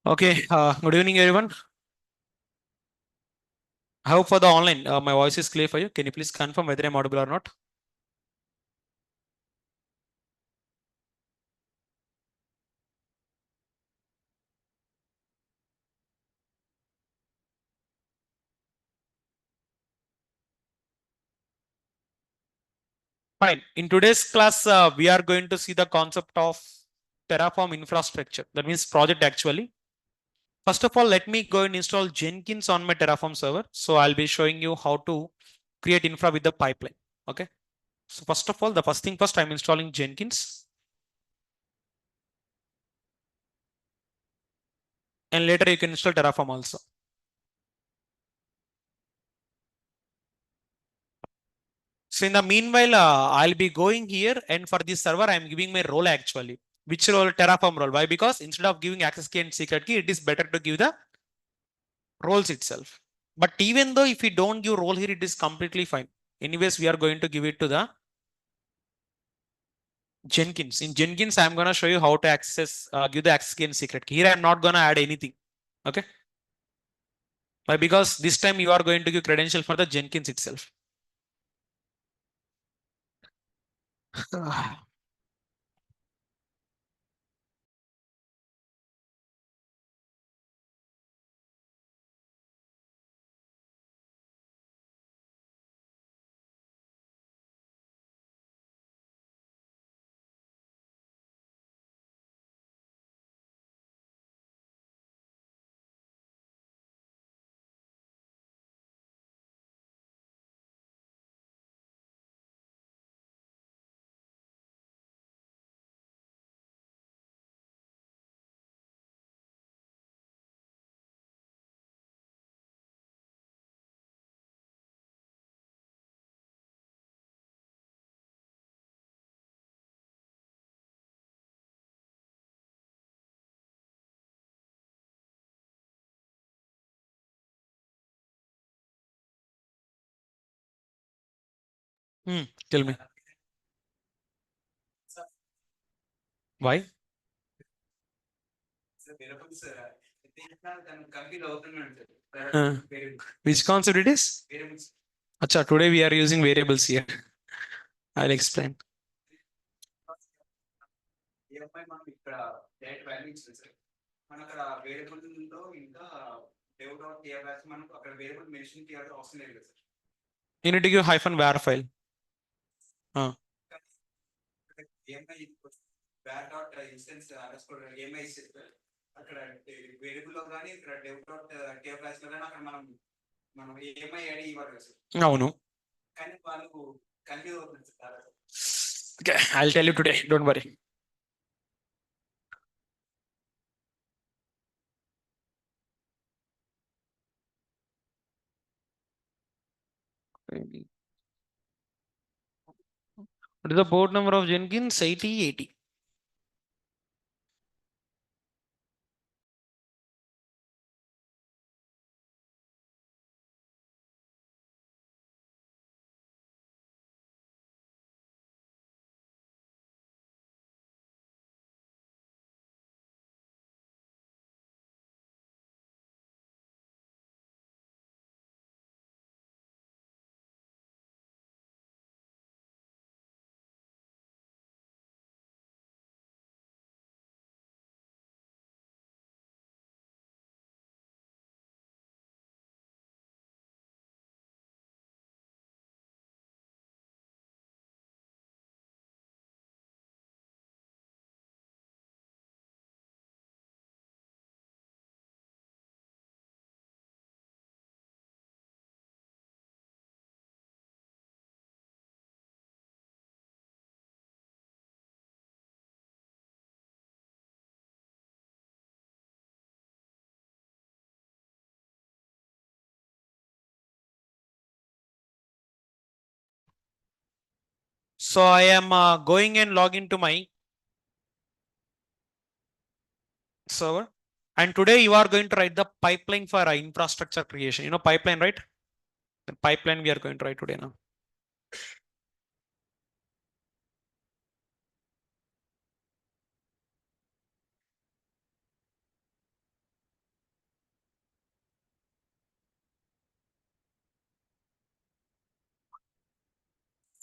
Okay, good evening, everyone. I hope for the online, my voice is clear for you. Can you please confirm whether I'm audible or not? Fine. In today's class, we are going to see the concept of Terraform infrastructure. That means project actually. First of all, let me go and install Jenkins on my Terraform server. So I'll be showing you how to create infra with the pipeline. Okay. So first of all, the first thing first, I'm installing Jenkins, and later you can install Terraform also. So in the meanwhile, I'll be going here, and for this server, I'm giving my role actually. Which role? Terraform role. Why? Because instead of giving access key and secret key, it is better to give the roles itself. But even though if we don't give role here, it is completely fine. Anyways, we are going to give it to the Jenkins. In Jenkins, I'm gonna show you how to access, give the access key and secret key. Here, I'm not gonna add anything. Okay. Why? Because this time you are going to give credential for the Jenkins itself. Tell me why? Uh, which concept it is? Acha, today we are using variables here. I'll explain. You need to give hyphen var file. Uh, అవును. Okay, I'll tell you today. Don't worry. What is the port number of Jenkins? 8080. So I am going and log into my server. And today you are going to write the pipeline for infrastructure creation. You know pipeline, right? The pipeline we are going to write today now.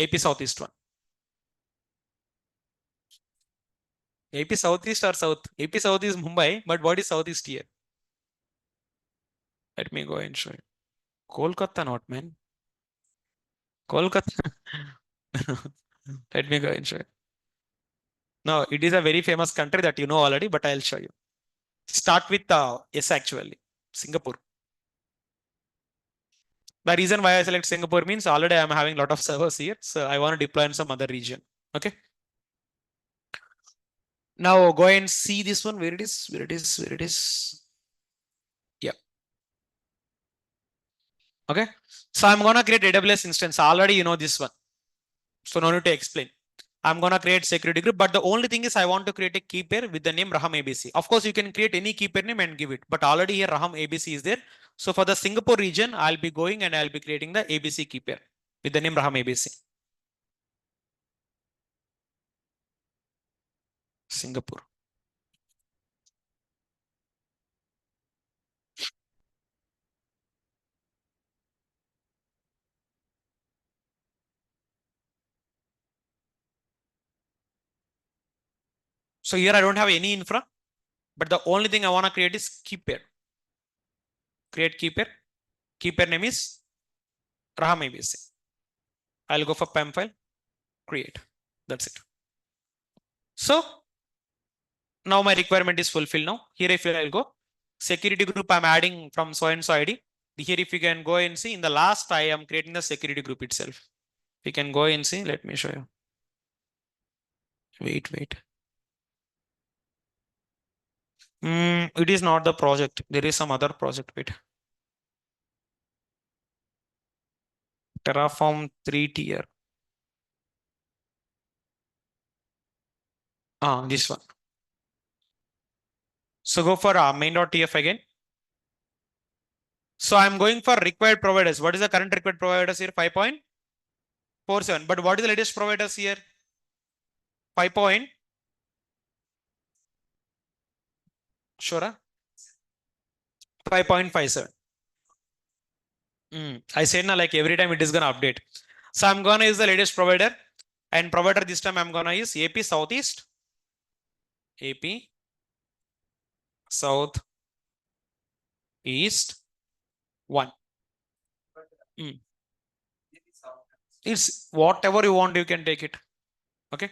AP Southeast one. AP Southeast or South? AP South is Mumbai, but what is Southeast here? Let me go and show you. Kolkata, not man. Kolkata. Let me go and show you. No, it is a very famous country that you know already, but I'll show you. Start with S actually. Singapore. The reason why I select Singapore means already I'm having a lot of servers here. So I want to deploy in some other region. Okay. Now go and see this one where it is, where it is, where it is. Yeah. Okay. So I'm gonna create AWS instance. Already you know this one. So no need to explain. I'm gonna create security group, but the only thing is I want to create a key pair with the name Raham ABC. Of course, you can create any key pair name and give it, but already here Raham ABC is there. So for the Singapore region, I'll be going and I'll be creating the ABC key pair with the name Raham ABC. Singapore. So here I don't have any infra, but the only thing I want to create is key pair. Create key pair. Key pair name is Raham ABC. I'll go for PEM file, create. That's it. So now my requirement is fulfilled now. Here if I'll go, security group I'm adding from so and so ID. Here if you can go and see in the last I am creating the security group itself. We can go and see, let me show you. Wait. It is not the project. There is some other project. Wait. Terraform 3 tier. This one. So go for main.tf again. So I'm going for required providers. What is the current required providers here? 5.47. But what is the latest providers here? 5. Sure. 5.57. I said now like every time it is gonna update. So I'm gonna use the latest provider, and provider this time I'm gonna use AP Southeast. AP South East 1. It's whatever you want, you can take it. Okay.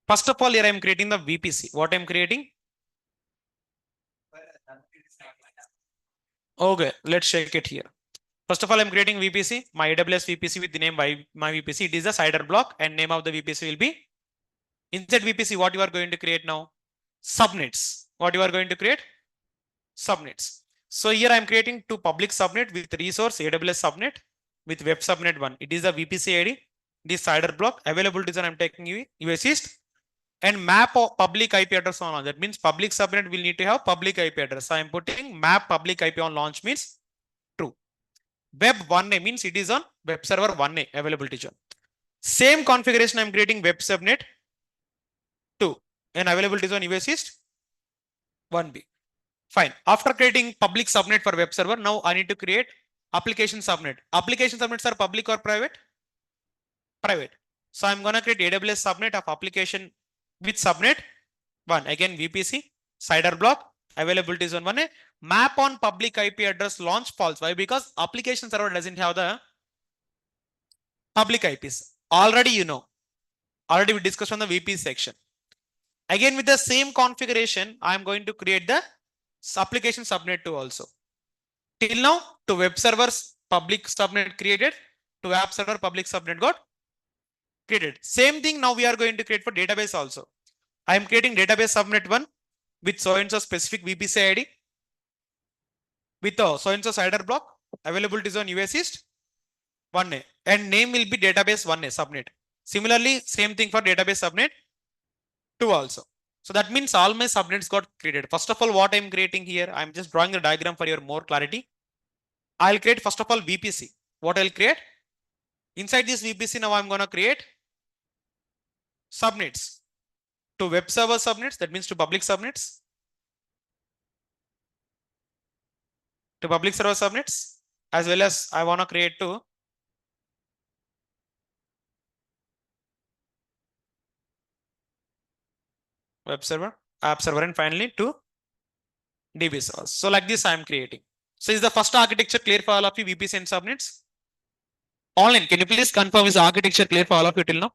First of all, here I'm creating the VPC. What I'm creating? Okay, let's check it here. First of all, I'm creating VPC, my AWS VPC with the name my VPC. It is a cider block, and name of the VPC will be inside VPC. What you are going to create now? Subnets. What you are going to create? Subnets. So here I'm creating two public subnet with resource AWS subnet with web subnet 1. It is a VPC ID. This cider block available design I'm taking US East and map of public IP address on launch. That means public subnet will need to have public IP address. So I'm putting map public IP on launch means true. Web 1A means it is on web server 1A availability zone. Same configuration I'm creating web subnet 2 and availability zone US East 1B. Fine. After creating public subnet for web server, now I need to create application subnet. Application subnets are public or private? Private. So I'm gonna create AWS subnet of application with subnet 1. Again VPC, cider block, availability zone 1A, map on public IP address launch false. Why? Because application server doesn't have the public IPs. Already you know. Already we discussed on the VPC section. Again with the same configuration, I'm going to create the application subnet 2 also. Till now, to web servers public subnet created, to app server public subnet got created. Same thing now we are going to create for database also. I am creating database subnet 1 with so and so specific VPC ID with so and so cider block. Availability zone US East 1A and name will be database 1A subnet. Similarly, same thing for database subnet 2 also. So that means all my subnets got created. First of all, what I'm creating here, I'm just drawing the diagram for your more clarity. I'll create first of all VPC. What I'll create? Inside this VPC now I'm gonna create subnets to web server subnets. That means to public subnets. To public server subnets, as well as I wanna create to web server, app server, and finally to DB servers. So like this, I am creating. So is the first architecture clear for all of you, VPC and subnets? Online, can you please confirm is the architecture clear for all of you till now?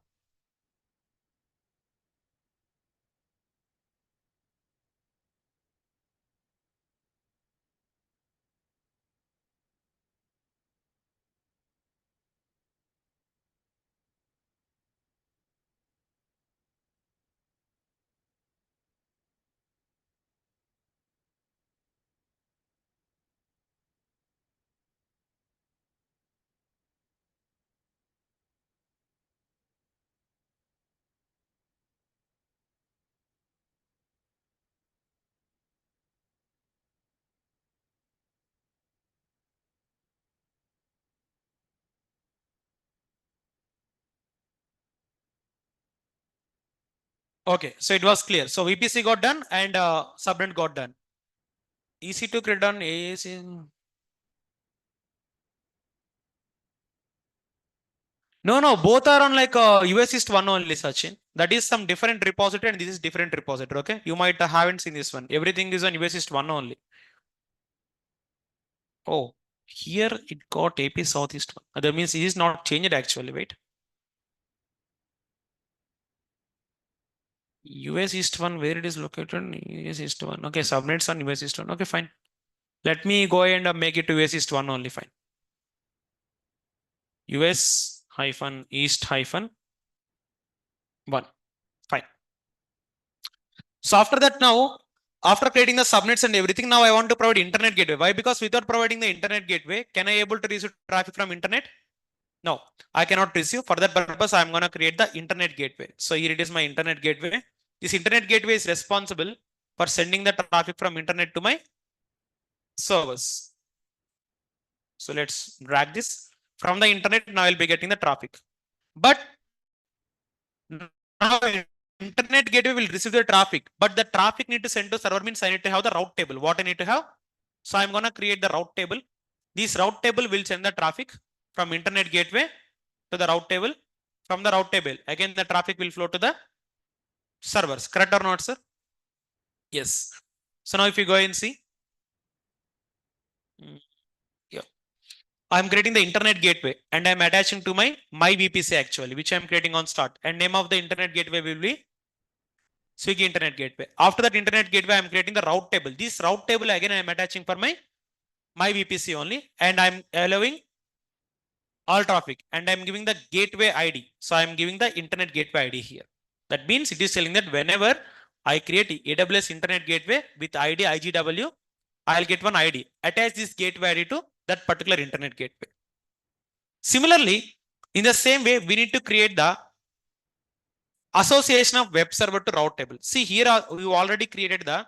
Okay, so it was clear. So VPC got done and subnet got done. EC2 create done, AAC. No, both are on like US East 1 only, Sachin. That is some different repository and this is different repository, okay? You might haven't seen this one. Everything is on US East 1 only. Oh, here it got AP Southeast 1. That means it is not changed actually, wait. US East 1, where it is located? US East 1. Okay, subnets on US East 1. Okay, fine. Let me go and make it to US East 1 only, fine. US hyphen East hyphen 1. Fine. So after that now, after creating the subnets and everything, now I want to provide internet gateway. Why? Because without providing the internet gateway, can I able to receive traffic from internet? No, I cannot receive. For that purpose, I'm going to create the internet gateway. So here it is my internet gateway. This internet gateway is responsible for sending the traffic from internet to my servers. So let's drag this from the internet. Now I'll be getting the traffic. But now internet gateway will receive the traffic, but the traffic need to send to server means I need to have the route table. What I need to have? So I'm going to create the route table. This route table will send the traffic from internet gateway to the route table. From the route table, again, the traffic will flow to the servers. Correct or not, sir? Yes. So now if you go and see, yeah, I'm creating the internet gateway and I'm attaching to my VPC actually, which I'm creating on start. And name of the internet gateway will be Swiggy internet gateway. After that internet gateway, I'm creating the route table. This route table again I'm attaching for my VPC only, and I'm allowing all traffic, and I'm giving the gateway ID. So I'm giving the internet gateway ID here. That means it is telling that whenever I create AWS internet gateway with ID IGW, I'll get one ID. Attach this gateway ID to that particular internet gateway. Similarly, in the same way, we need to create the association of web server to route table. See here, we already created the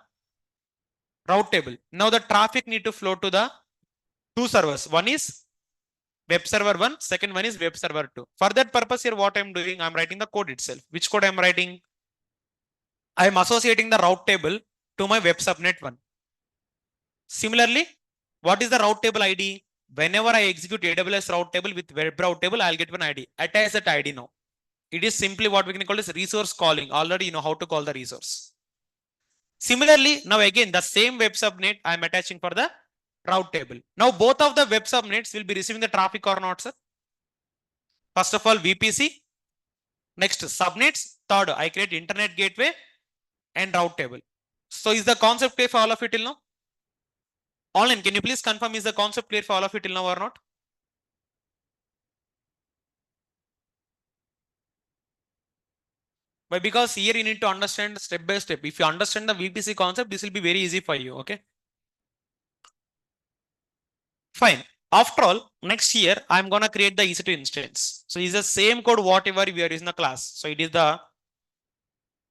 route table. Now the traffic need to flow to the two servers. One is web server 1, second one is web server 2. For that purpose here, what I'm doing, I'm writing the code itself. Which code I'm writing? I'm associating the route table to my web subnet 1. Similarly, what is the route table ID? Whenever I execute AWS route table with web route table, I'll get one ID. Attach that ID now. It is simply what we can call as resource calling. Already you know how to call the resource. Similarly, now again, the same web subnet I'm attaching for the route table. Now both of the web subnets will be receiving the traffic or not, sir? First of all, VPC. Next, subnets. Third, I create internet gateway and route table. So is the concept clear for all of you till now? Online, can you please confirm is the concept clear for all of you till now or not? But because here you need to understand step by step. If you understand the VPC concept, this will be very easy for you. Okay. Fine. After all, next year, I'm going to create the EC2 instance. So it's the same code, whatever we are using the class. So it is the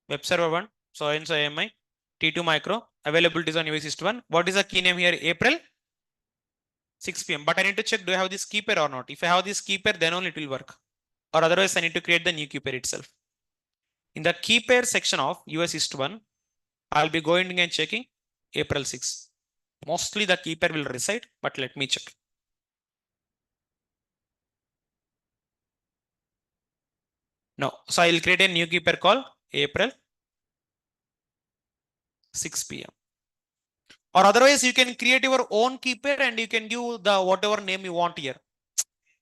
web server 1. So and so AMI, T2 micro, availability is on US 1. What is the key name here? April 6 p.m. But I need to check, do I have this key pair or not? If I have this key pair, then only it will work. Or otherwise, I need to create the new key pair itself. In the key pair section of US East 1, I'll be going and checking April 6. Mostly the key pair will reside, but let me check. No. So I'll create a new key pair called April 6 p.m. Or otherwise, you can create your own key pair and you can give the whatever name you want here.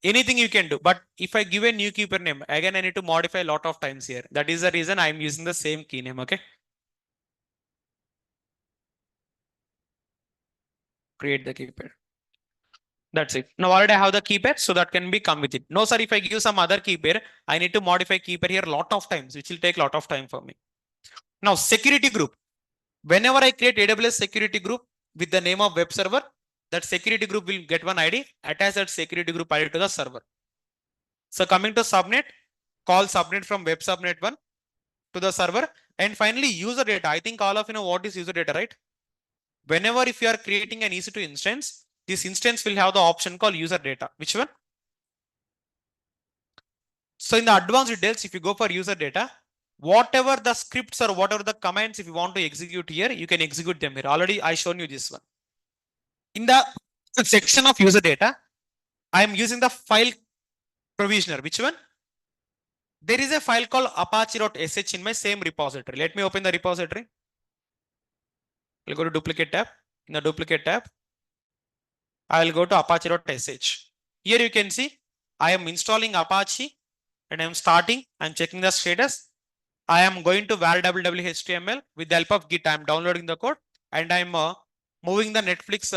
Anything you can do. But if I give a new key pair name, again, I need to modify a lot of times here. That is the reason I'm using the same key name. Okay. Create the key pair. That's it. Now already I have the key pair, so that can be come with it. No, sir, if I give some other key pair, I need to modify key pair here a lot of times, which will take a lot of time for me. Now, security group. Whenever I create AWS security group with the name of web server, that security group will get one ID, attach that security group ID to the server. So coming to subnet, call subnet from web subnet 1 to the server. And finally, user data. I think all of you know what is user data, right? Whenever if you are creating an EC2 instance, this instance will have the option called user data. Which one? So in the advanced details, if you go for user data, whatever the scripts or whatever the commands, if you want to execute here, you can execute them here. Already I shown you this one. In the section of user data, I am using the file provisioner. Which one? There is a file called apache.sh in my same repository. Let me open the repository. I'll go to duplicate tab. In the duplicate tab, I will go to apache.sh. Here you can see I am installing Apache and I am starting and checking the status. I am going to var www.html with the help of Git. I am downloading the code and I am moving the Netflix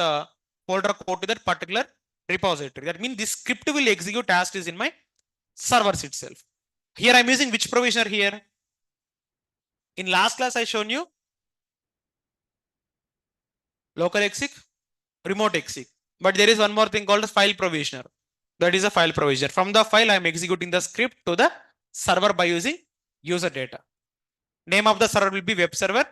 folder code to that particular repository. That means this script will execute as it is in my servers itself. Here I am using which provisioner here? In last class I shown you local exec, remote exec. But there is one more thing called file provisioner. That is a file provisioner. From the file I am executing the script to the server by using user data. Name of the server will be web server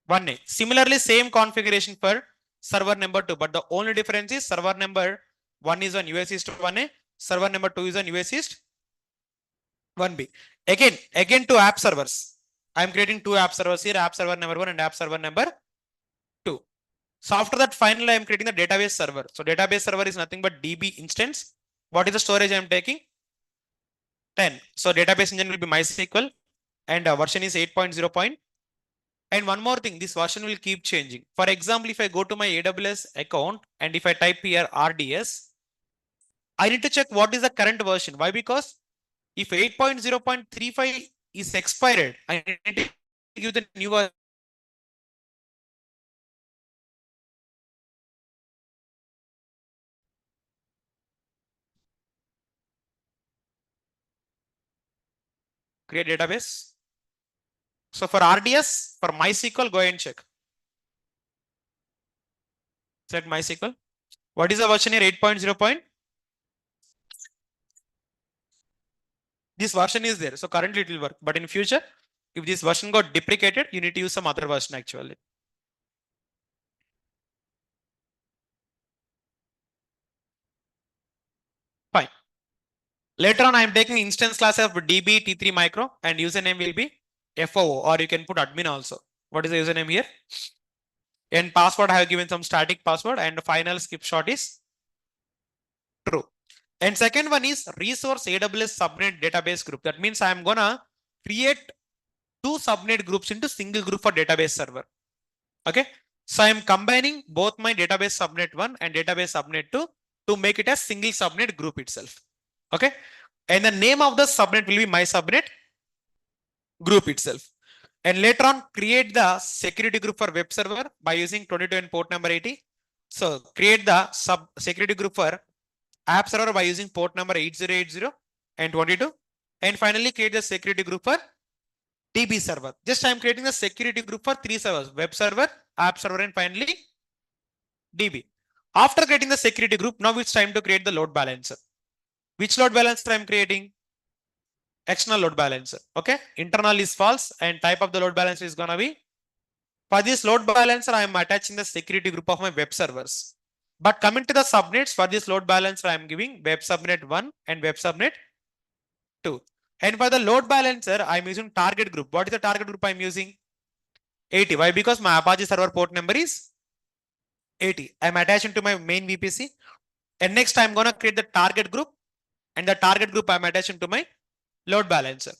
1A. Similarly, same configuration for server number 2, but the only difference is server number 1 is on US East 1A, server number 2 is on US East 1B. Again to app servers. I am creating two app servers here, app server number 1 and app server number 2. So after that, finally, I am creating the database server. So database server is nothing but DB instance. What is the storage I am taking? 10. So database engine will be MySQL and version is 8.0. And one more thing, this version will keep changing. For example, if I go to my AWS account and if I type here RDS, I need to check what is the current version. Why? Because if 8.0.35 is expired, I need to give the new version. Create database. So for RDS, for MySQL, go ahead and check. Set MySQL. What is the version here? 8.0. This version is there. So currently it will work. But in future, if this version got deprecated, you need to use some other version actually. Fine. Later on, I am taking instance class of DB T3 micro and username will be FOO, or you can put admin also. What is the username here? And password, I have given some static password and the final skip shot is true. And second one is resource AWS subnet database group. That means I am gonna create two subnet groups into single group for database server. Okay. So I am combining both my database subnet 1 and database subnet 2 to make it a single subnet group itself. Okay. And the name of the subnet will be my subnet group itself. And later on, create the security group for web server by using 22 and port number 80. So create the sub security group for app server by using port number 8080 and 22. And finally, create the security group for DB server. Just I am creating the security group for three servers: web server, app server, and finally DB. After creating the security group, now it's time to create the load balancer. Which load balancer I am creating? External load balancer. Okay. Internal is false and type of the load balancer is gonna be. For this load balancer, I am attaching the security group of my web servers. But coming to the subnets, for this load balancer, I am giving web subnet 1 and web subnet 2. And for the load balancer, I am using target group. What is the target group I am using? 80. Why? Because my Apache server port number is 80. I am attaching to my main VPC. And next, I am going to create the target group. And the target group I am attaching to my load balancer.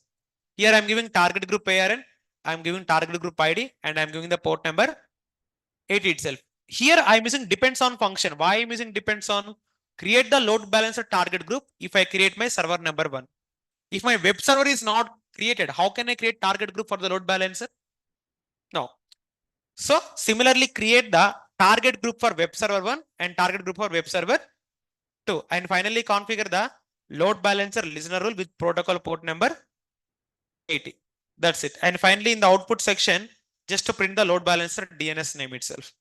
Here I am giving target group ARN I'm giving target group ID and I'm giving the port number 80 itself. Here I'm using depends on function. Why I'm using depends on? Create the load balancer target group if I create my server number 1. If my web server is not created, how can I create target group for the load balancer? No. So similarly, create the target group for web server 1 and target group for web server 2. And finally configure the load balancer listener rule with protocol port number 80. That's it. And finally, in the output section, just to print the load balancer DNS name itself.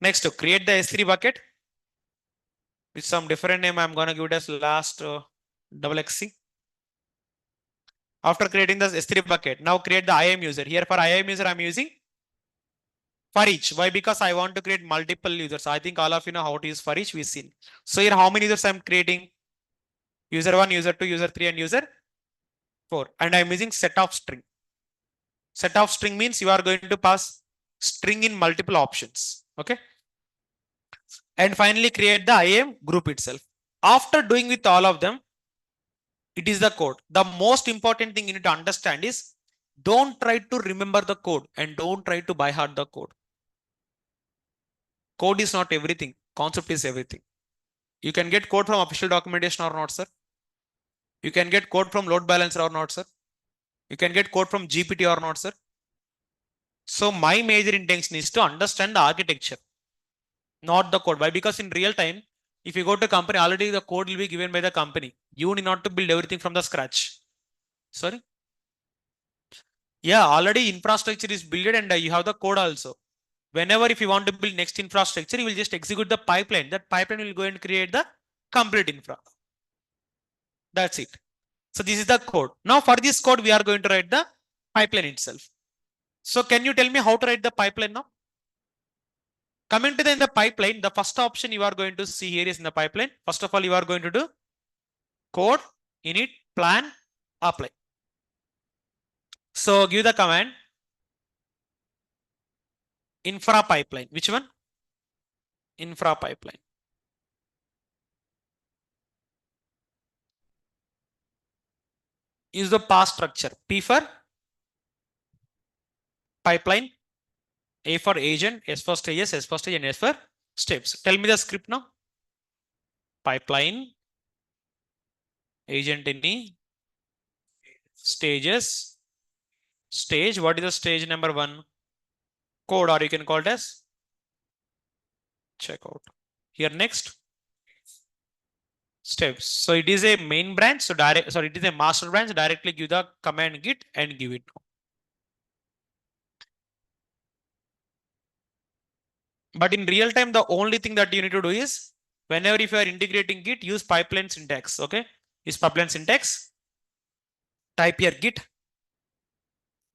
Next, to create the S3 bucket with some different name, I'm going to give it as last XC. After creating this S3 bucket, now create the IAM user. Here for IAM user, I'm using for each. Why? Because I want to create multiple users. I think all of you know how to use for each. We've seen. So here, how many users I'm creating? User 1, user 2, user 3, and user 4. And I'm using set of string. Set of string means you are going to pass string in multiple options. Okay. And finally create the IAM group itself. After doing with all of them, it is the code. The most important thing you need to understand is don't try to remember the code and don't try to by heart the code. Code is not everything. Concept is everything. You can get code from official documentation or not, sir. You can get code from load balancer or not, sir. You can get code from GPT or not, sir. So my major intention is to understand the architecture, not the code. Why? Because in real time, if you go to a company, already the code will be given by the company. You need not to build everything from the scratch. Sorry. Yeah, already infrastructure is built and you have the code also. Whenever if you want to build next infrastructure, you will just execute the pipeline. That pipeline will go and create the complete infra. That's it. So this is the code. Now for this code, we are going to write the pipeline itself. So can you tell me how to write the pipeline now? Coming to in the pipeline, the first option you are going to see here is in the pipeline. First of all, you are going to do code, init, plan, apply. So give the command infra pipeline. Which one? Infra pipeline. Use the path structure. P for pipeline, A for agent, S for stages, S for stage, and S for steps. Tell me the script now. Pipeline, agent any, stages, stage. What is the stage number 1? Code, or you can call it as checkout. Here next, steps. So it is a main branch. So it is a master branch. Directly give the command git and give it. But in real time, the only thing that you need to do is whenever if you are integrating git, use pipeline syntax. Okay. Use pipeline syntax. Type here git.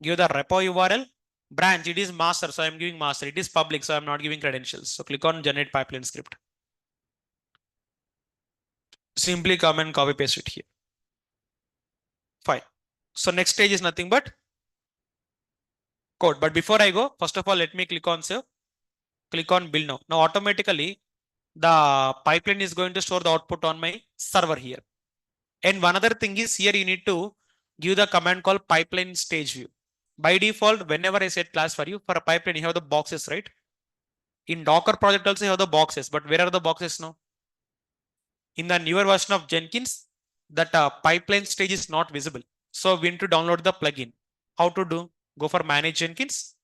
Give the repo URL. Branch, it is master. So I'm giving master. It is public. So I'm not giving credentials. So click on generate pipeline script. Simply come and copy paste it here. Fine. So next stage is nothing but code. But before I go, first of all, let me click on save. Click on build now. Now automatically the pipeline is going to store the output on my server here. And one other thing is here you need to give the command called pipeline stage view. By default, whenever I set class for you, for a pipeline, you have the boxes, right? In Docker project also you have the boxes, but where are the boxes now? In the newer version of Jenkins, that pipeline stage is not visible. So we need to download the plugin. How to do? Go for manage Jenkins.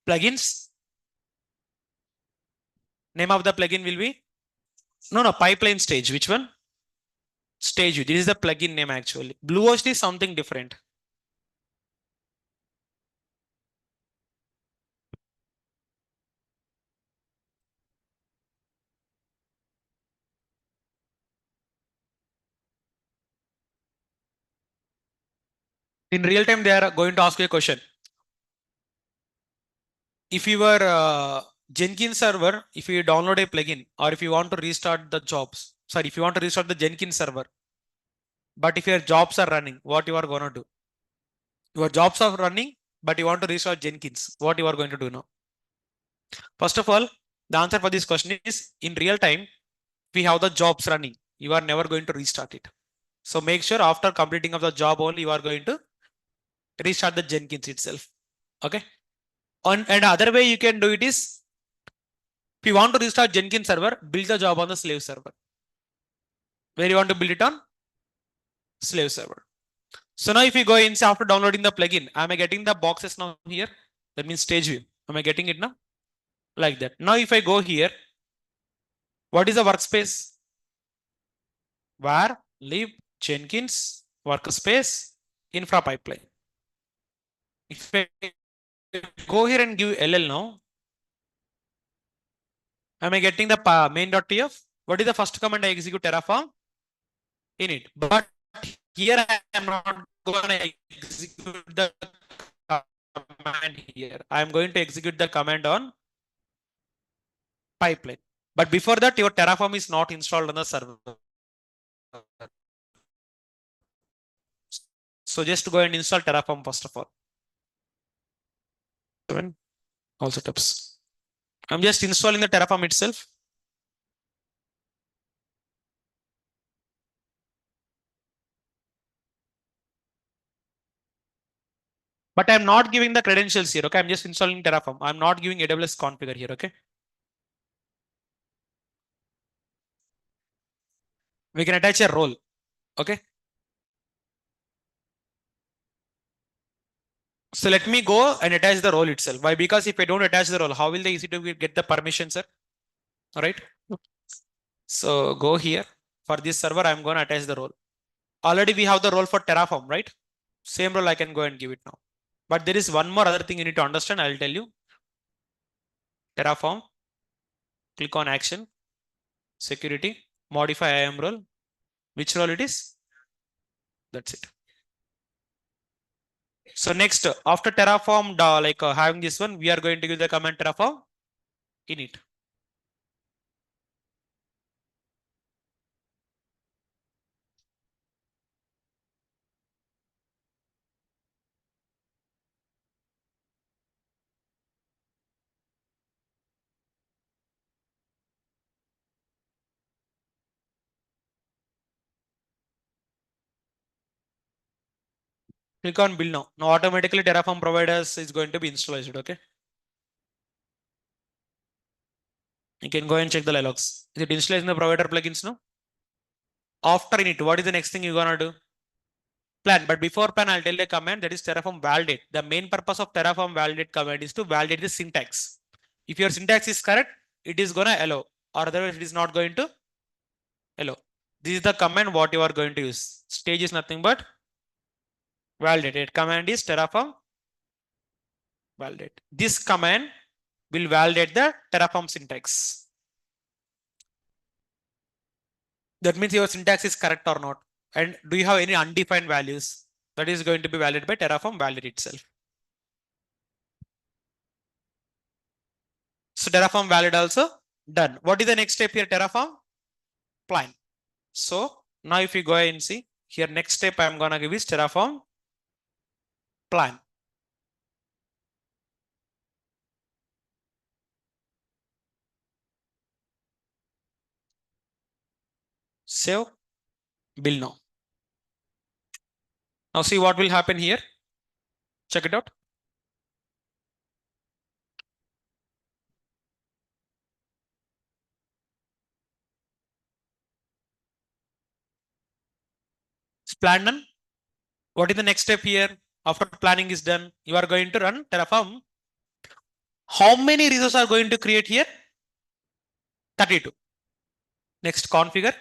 Plugins. Name of the plugin will be? No, pipeline stage. Which one? Stage view. This is the plugin name actually. Bluehost is something different. In real time, they are going to ask you a question. If you were Jenkins server, if you download a plugin or if you want to restart the jobs, sorry, if you want to restart the Jenkins server, but if your jobs are running, what you are going to do? Your jobs are running, but you want to restart Jenkins. What you are going to do now? First of all, the answer for this question is in real time, we have the jobs running. You are never going to restart it. So make sure after completing of the job only, you are going to restart the Jenkins itself. Okay. And other way you can do it is, if you want to restart Jenkins server, build the job on the slave server. Where you want to build it on? Slave server. So now if you go in, say after downloading the plugin, am I getting the boxes now here? That means stage view. Am I getting it now? Like that. Now if I go here, what is the workspace? Var lib Jenkins workspace infra pipeline. If I go here and give LL now, am I getting the main.tf? What is the first command I execute? Terraform init. But here I am not going to execute the command here. I am going to execute the command on pipeline. But before that, your Terraform is not installed on the server. So just go and install Terraform first of all. All setups. I'm just installing the Terraform itself. But I'm not giving the credentials here. Okay, I'm just installing Terraform. I'm not giving AWS configure here. Okay. We can attach a role. Okay. So let me go and attach the role itself. Why? Because if I don't attach the role, how will the EC2 get the permission, sir? All right. So go here. For this server, I'm going to attach the role. Already we have the role for Terraform, right? Same role I can go and give it now. But there is one more other thing you need to understand. I'll tell you. Terraform. Click on action. Security. Modify IAM role. Which role it is? That's it. So next, after Terraform, having this one, we are going to give the command Terraform init. Click on build now. Now automatically Terraform providers is going to be installed. Okay. You can go and check the logs. Is it installed in the provider plugins now? After init, what is the next thing you're gonna do? Plan. But before plan, I'll tell you a command that is Terraform validate. The main purpose of Terraform validate command is to validate the syntax. If your syntax is correct, it is gonna allow, or otherwise it is not going to allow. This is the command what you are going to use. Stage is nothing but validate. Command is Terraform validate. This command will validate the Terraform syntax. That means your syntax is correct or not. And do you have any undefined values? That is going to be validated by Terraform validate itself. So Terraform valid also done. What is the next step here? Terraform plan. So now if you go and see here, next step I'm gonna give is Terraform plan. Save, build now. Now see what will happen here. Check it out. It's plan done. What is the next step here? After planning is done, you are going to run Terraform. How many resources are going to create here? 32. Next configure.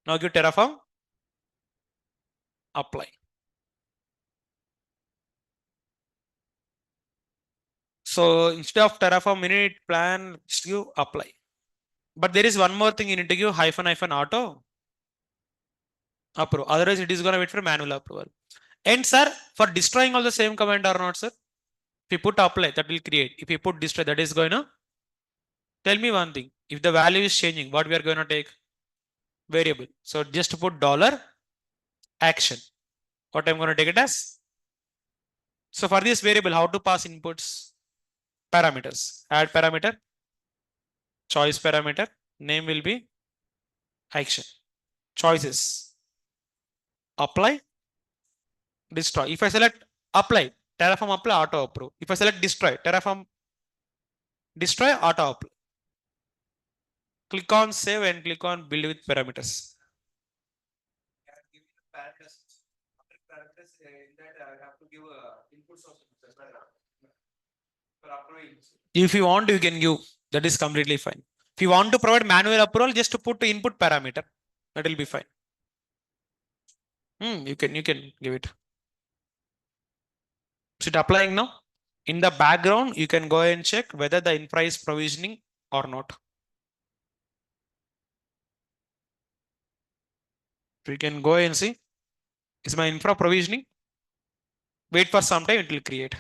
Now give Terraform apply. So instead of Terraform init plan, just give apply. But there is one more thing you need to give -- auto approve. Otherwise, it is going to wait for manual approval. And sir, for destroying all the same command or not, sir? If you put apply, that will create. If you put destroy, that is going to tell me one thing. If the value is changing, what we are going to take? Variable. So just put $action. What I'm going to take it as? So for this variable, how to pass inputs? Parameters. Add parameter. Choice parameter. Name will be action. Choices. Apply. destroy. If I select apply, Terraform apply, auto approve. If I select destroy, Terraform destroy, auto apply. Click on save and click on build with parameters. If you want, you can give. That is completely fine. If you want to provide manual approval, just to put input parameter. That will be fine. You can give it. Is it applying now? In the background, you can go and check whether the infra is provisioning or not. So you can go and see, is my infra provisioning? Wait for some time, it will create.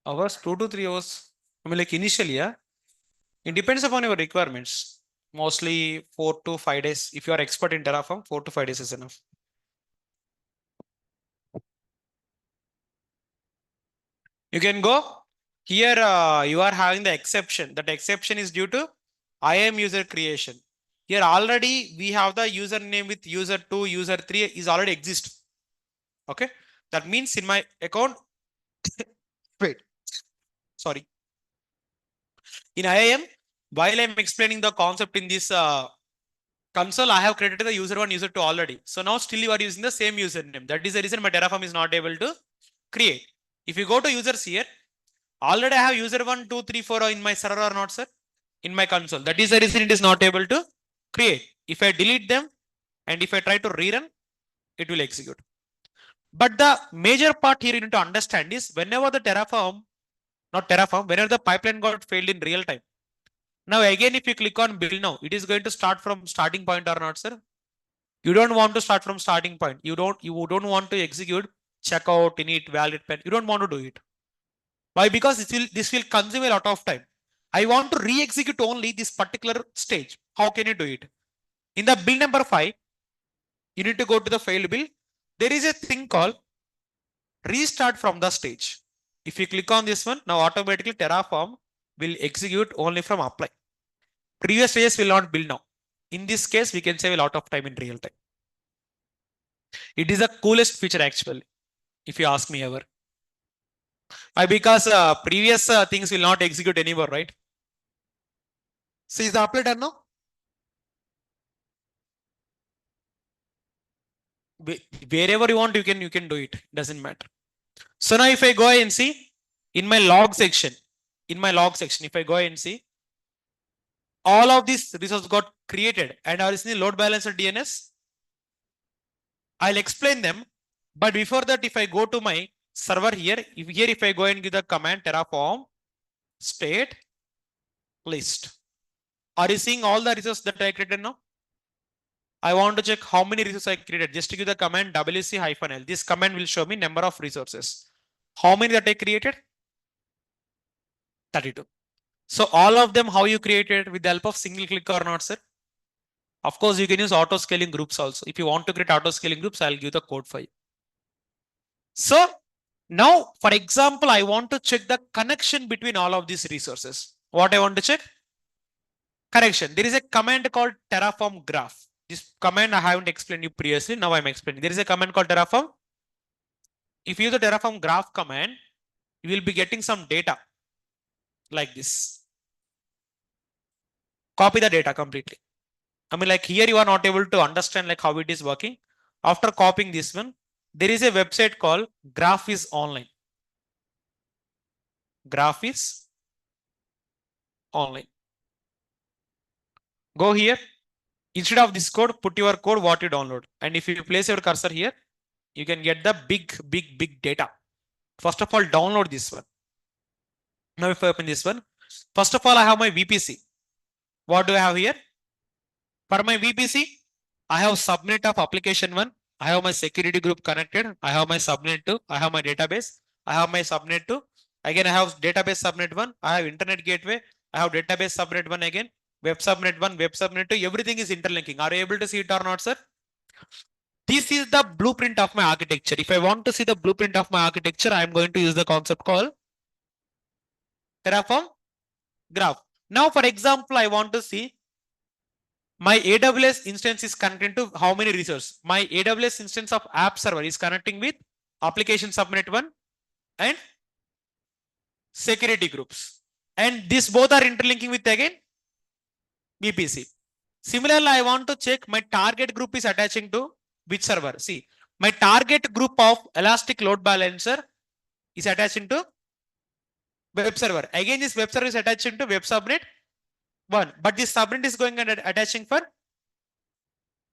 Hours, 2 to 3 hours. I mean, like initially, yeah. It depends upon your requirements. Mostly 4 to 5 days. If you are expert in Terraform, 4 to 5 days is enough. You can go here. You are having the exception. That exception is due to IAM user creation. Here already we have the username with user 2, user 3 is already exist. Okay. That means in my account, wait, sorry. In IAM, while I'm explaining the concept in this console, I have created the user 1, user 2 already. So now still you are using the same username. That is the reason my Terraform is not able to create. If you go to users here, already I have user 1, 2, 3, 4 in my server or not, sir? In my console. That is the reason it is not able to create. If I delete them and if I try to rerun, it will execute. But the major part here you need to understand is whenever the Terraform, not Terraform, whenever the pipeline got failed in real time. Now again, if you click on build now, it is going to start from starting point or not, sir? You don't want to start from starting point. You don't want to execute checkout, init, valid pen. You don't want to do it. Why? Because this will consume a lot of time. I want to re-execute only this particular stage. How can you do it? In the build number 5, you need to go to the failed build. There is a thing called restart from the stage. If you click on this one, now automatically Terraform will execute only from apply. Previous stages will not build now. In this case, we can save a lot of time in real time. It is the coolest feature actually, if you ask me ever. Why? Because previous things will not execute anymore, right? So is the apply done now? Wherever you want, you can do it. Doesn't matter. So now if I go and see in my log section, if I go and see all of these resources got created and are in the load balancer DNS, I'll explain them. But before that, if I go to my server here, if I go and give the command Terraform state list, are you seeing all the resources that I created now? I want to check how many resources I created. Just to give the command wc-l. This command will show me number of resources. How many that I created? 32. So all of them, how you created with the help of single click or not, sir? Of course, you can use auto scaling groups also. If you want to create auto scaling groups, I'll give the code for you. So now, for example, I want to check the connection between all of these resources. What I want to check? Connection. There is a command called Terraform graph. This command I haven't explained you previously. Now I'm explaining. There is a command called Terraform. If you use the Terraform graph command, you will be getting some data like this. Copy the data completely. I mean, like here you are not able to understand like how it is working. After copying this one, there is a website called Graph is Online. Graph is Online. Go here. Instead of this code, put your code what you download. And if you place your cursor here, you can get the big data. First of all, download this one. Now if I open this one, first of all, I have my VPC. What do I have here? For my VPC, I have subnet of application 1. I have my security group connected. I have my subnet 2. I have my database. I have my subnet 2. Again, I have database subnet 1. I have internet gateway. I have database subnet 1 again. Web subnet 1, web subnet 2. Everything is interlinking. Are you able to see it or not, sir? This is the blueprint of my architecture. If I want to see the blueprint of my architecture, I am going to use the concept called Terraform graph. Now, for example, I want to see my AWS instance is connected to how many resources? My AWS instance of app server is connecting with application subnet 1 and security groups. And these both are interlinking with again VPC. Similarly, I want to check my target group is attaching to which server. See, my target group of Elastic Load Balancer is attaching to web server. Again, this web server is attaching to web subnet 1. But this subnet is going and attaching for.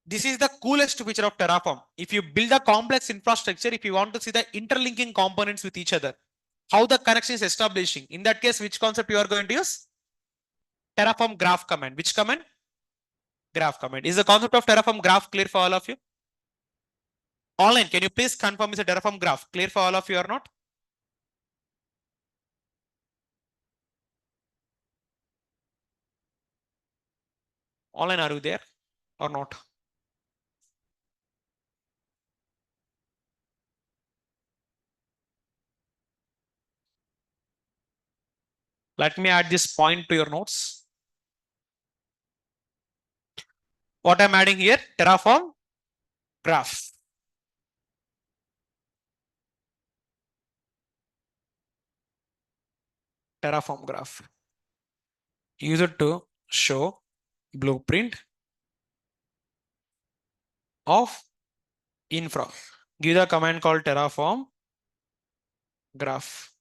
This is the coolest feature of Terraform. If you build a complex infrastructure, if you want to see the interlinking components with each other, how the connection is establishing. In that case, which concept you are going to use? Terraform graph command. Which command? Graph command. Is the concept of Terraform graph clear for all of you? Online, can you please confirm is a Terraform graph clear for all of you or not? Online, are you there or not? Let me add this point to your notes. What I'm adding here? Terraform graph. Terraform graph. Use it to show blueprint of infra. Give the command called Terraform graph.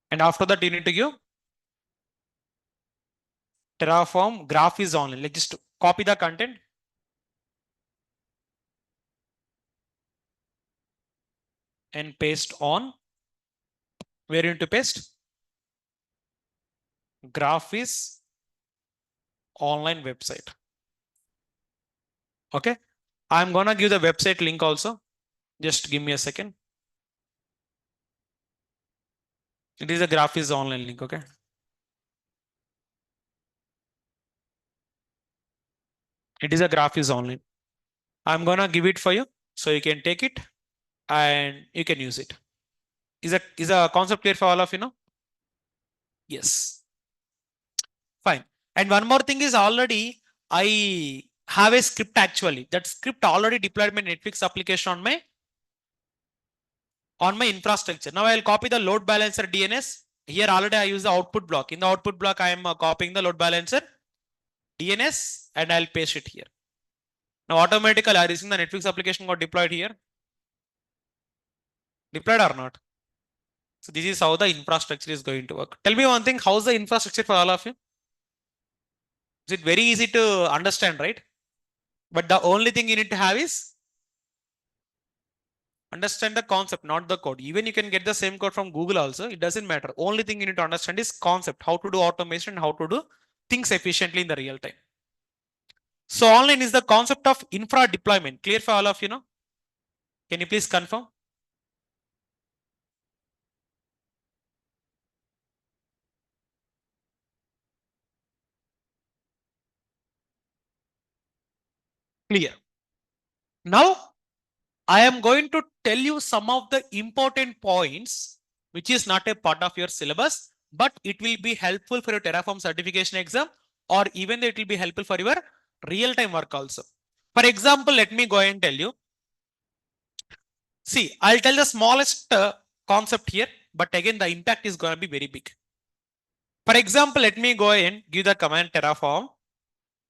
And after that, you need to give Terraform graph is online. Like just copy the content and paste on. Where you need to paste? Graph is online website. Okay. I'm gonna give the website link also. Just give me a second. It is a graph is online link. Okay. It is a graph is online. I'm gonna give it for you so you can take it and you can use it. Is a concept clear for all of you now? Yes. Fine. And one more thing is already I have a script actually. That script already deployed my Netflix application on my infrastructure. Now I'll copy the load balancer DNS. Here already I use the output block. In the output block, I am copying the load balancer DNS and I'll paste it here. Now automatically I receive the Netflix application got deployed here. Deployed or not? So this is how the infrastructure is going to work. Tell me one thing, how's the infrastructure for all of you? Is it very easy to understand, right? But the only thing you need to have is understand the concept, not the code. Even you can get the same code from Google also. It doesn't matter. Only thing you need to understand is concept, how to do automation, how to do things efficiently in the real time. So online is the concept of infra deployment. Clear for all of you know? Can you please confirm? Clear. Now I am going to tell you some of the important points which is not a part of your syllabus, but it will be helpful for your Terraform certification exam, or even it will be helpful for your real-time work also. For example, let me go and tell you. See, I'll tell the smallest concept here, but again, the impact is going to be very big. For example, let me go and give the command Terraform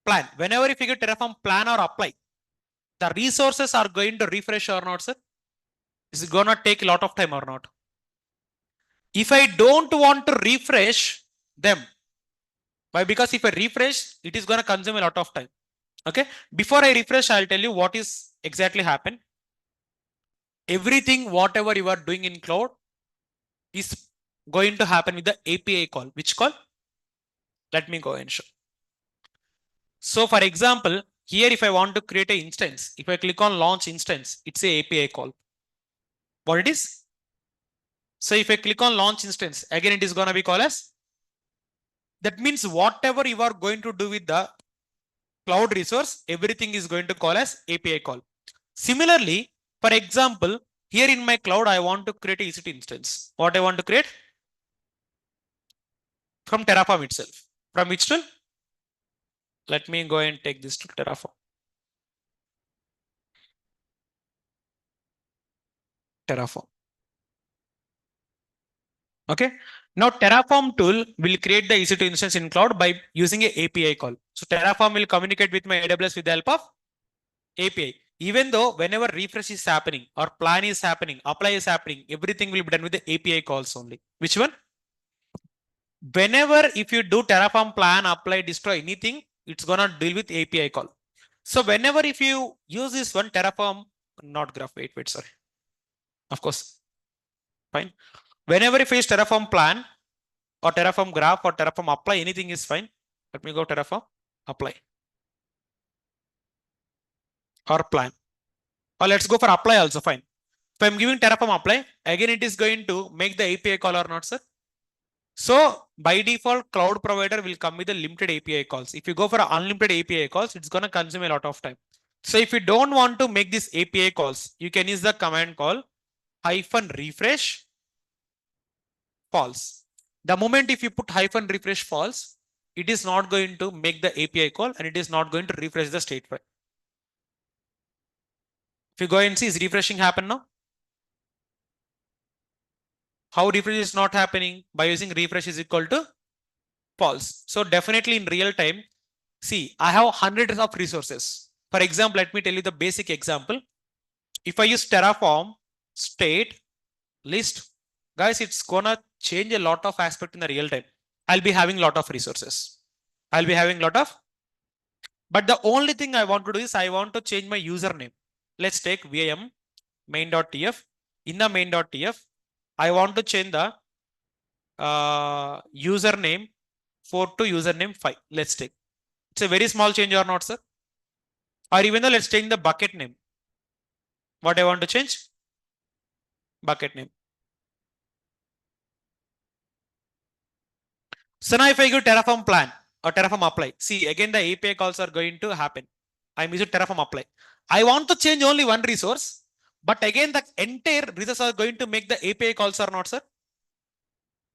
plan. Whenever you figure Terraform plan or apply, the resources are going to refresh or not, sir? Is it going to take a lot of time or not? If I don't want to refresh them, why? Because if I refresh, it is going to consume a lot of time. Okay. Before I refresh, I'll tell you what is exactly happen. Everything, whatever you are doing in cloud is going to happen with the API call. Which call? Let me go and show. So for example, here, if I want to create an instance, if I click on launch instance, it's a API call. What it is? So if I click on launch instance, again, it is going to be called as. That means whatever you are going to do with the cloud resource, everything is going to call as API call. Similarly, for example, here in my cloud, I want to create a EC2 instance. What I want to create? From Terraform itself. From which tool? Let me go and take this to Terraform. Terraform. Okay. Now Terraform tool will create the EC2 instance in cloud by using a API call. So Terraform will communicate with my AWS with the help of API. Even though whenever refresh is happening or plan is happening, apply is happening, everything will be done with the API calls only. Which one? Whenever if you do Terraform plan, apply, destroy anything, it's gonna deal with API call. So whenever if you use this one Terraform, not graph, wait, sorry. Of course, fine. Whenever if you use Terraform plan or Terraform graph or Terraform apply, anything is fine. Let me go Terraform apply or plan. Or let's go for apply also, fine. If I'm giving Terraform apply, again it is going to make the API call or not, sir? So by default, cloud provider will come with the limited API calls. If you go for unlimited API calls, it's going to consume a lot of time. So if you don't want to make this API calls, you can use the command call -refresh false. The moment if you put -refresh false, it is not going to make the API call and it is not going to refresh the state file. If you go and see, is refreshing happen now? How refresh is not happening? By using refresh is equal to false. So definitely in real time, see, I have hundreds of resources. For example, let me tell you the basic example. If I use Terraform state list, guys, it's gonna change a lot of aspect in the real time. I'll be having a lot of resources. I'll be having a lot of, but the only thing I want to do is I want to change my username. Let's take VIM main.tf. In the main.tf, I want to change the username 4 to username 5. Let's take. It's a very small change or not, sir? Or even though let's change the bucket name. What I want to change? Bucket name. So now if I go Terraform plan or Terraform apply, see again the API calls are going to happen. I'm using Terraform apply. I want to change only one resource, but again the entire resource are going to make the API calls or not, sir?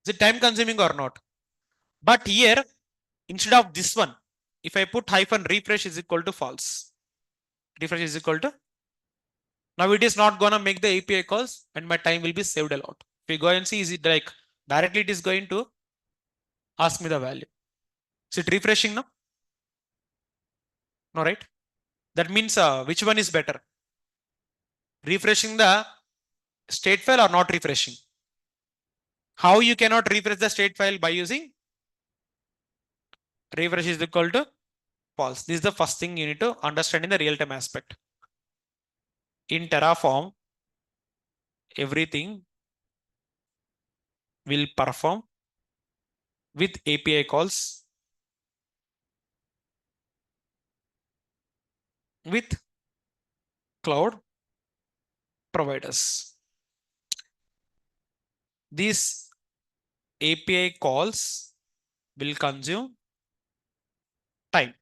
Is it time consuming or not? But here, instead of this one, if I put hyphen refresh is equal to false. Refresh is equal to, now it is not gonna make the API calls and my time will be saved a lot. If you go and see, is it like directly it is going to ask me the value. Is it refreshing now? No, right? That means which one is better? Refreshing the state file or not refreshing? How you cannot refresh the state file by using refresh is equal to false. This is the first thing you need to understand in the real-time aspect. In Terraform, everything will perform with API calls with cloud providers. These API calls will consume time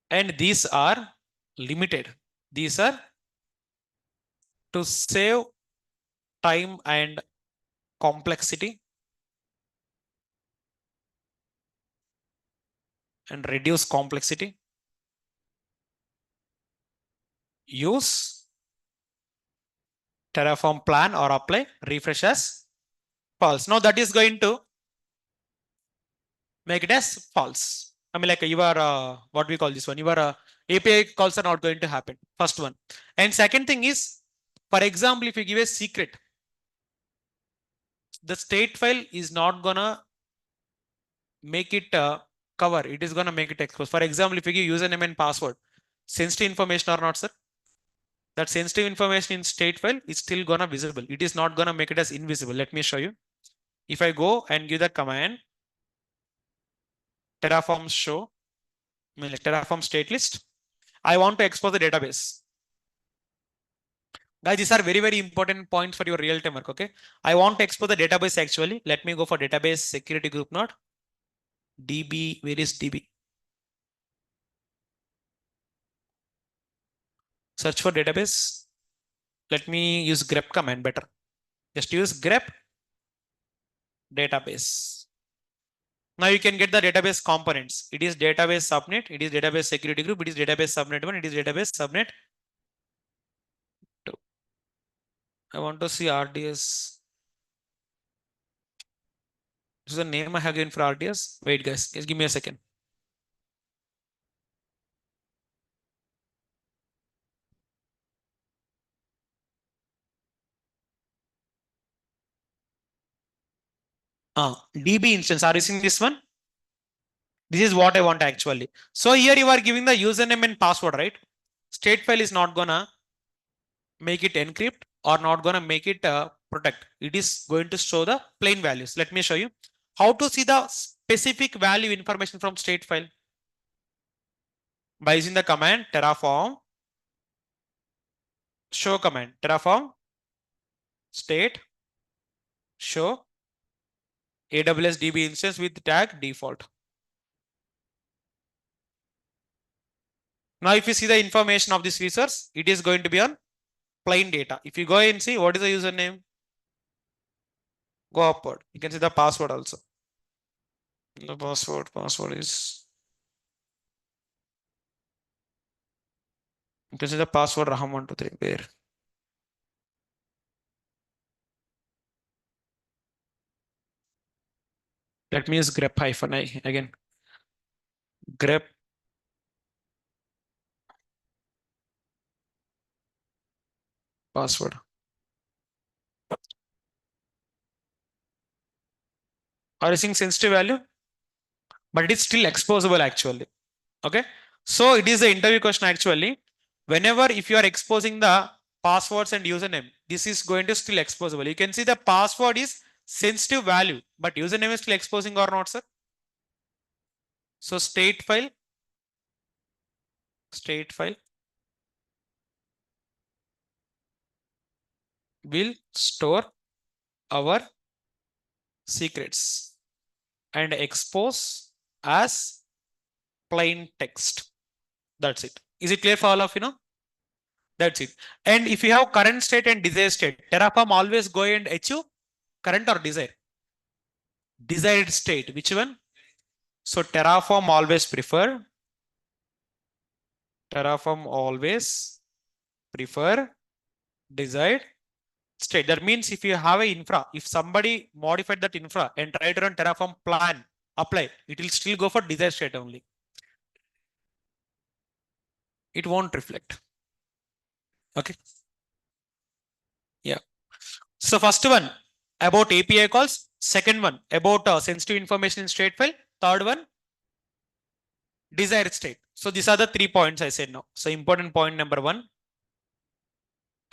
and these are limited. These are to save time and complexity and reduce complexity. Use Terraform plan or apply refresh as false. Now that is going to make it as false. I mean, like you are what we call this one. Your API calls are not going to happen. First one, and second thing is, for example, if you give a secret, the state file is not gonna make it cover. It is gonna make it expose. For example, if you give username and password, sensitive information or not, sir? That sensitive information in state file is still gonna visible. It is not gonna make it as invisible. Let me show you. If I go and give the command Terraform show, I mean like Terraform state list, I want to expose the database. Guys, these are very, very important points for your real-time work, okay? I want to expose the database actually. Let me go for database security group node. DB, where is DB? Search for database. Let me use grep command better. Just use grep database. Now you can get the database components. It is database subnet, it is database security group, it is database subnet 1, it is database subnet 2. I want to see RDS. This is the name I have given for RDS. Wait, guys, just give me a second. DB instance. Are you seeing this one? This is what I want actually. So here you are giving the username and password, right? State file is not gonna make it encrypt or not gonna make it protect. It is going to show the plain values. Let me show you how to see the specific value information from state file by using the command Terraform show command. Terraform state show AWS DB instance with tag default. Now, if you see the information of this resource, it is going to be on plain data. If you go and see what is the username, go upward. You can see the password also. The password is, you can see the password Raham123. Where? Let me use grep hyphen I again. Grep password. Are you seeing sensitive value? but it is still exposable actually. Okay. So it is the interview question actually. Whenever if you are exposing the passwords and username, this is going to still exposable. You can see the password is sensitive value, but username is still exposing or not, sir? So state file will store our secrets and expose as plain text. That's it. Is it clear for all of you now? That's it. And if you have current state and desired state, Terraform always go and achieve current or desired? Desired state. Which one? So Terraform always prefer desired state. That means if you have a infra, if somebody modified that infra and try to run Terraform plan, apply, it will still go for desired state only. It won't reflect. Okay. Yeah. So first one about API calls. Second one about sensitive information in state file. Third one, desired state. So these are the 3 points I said now. So important point number 1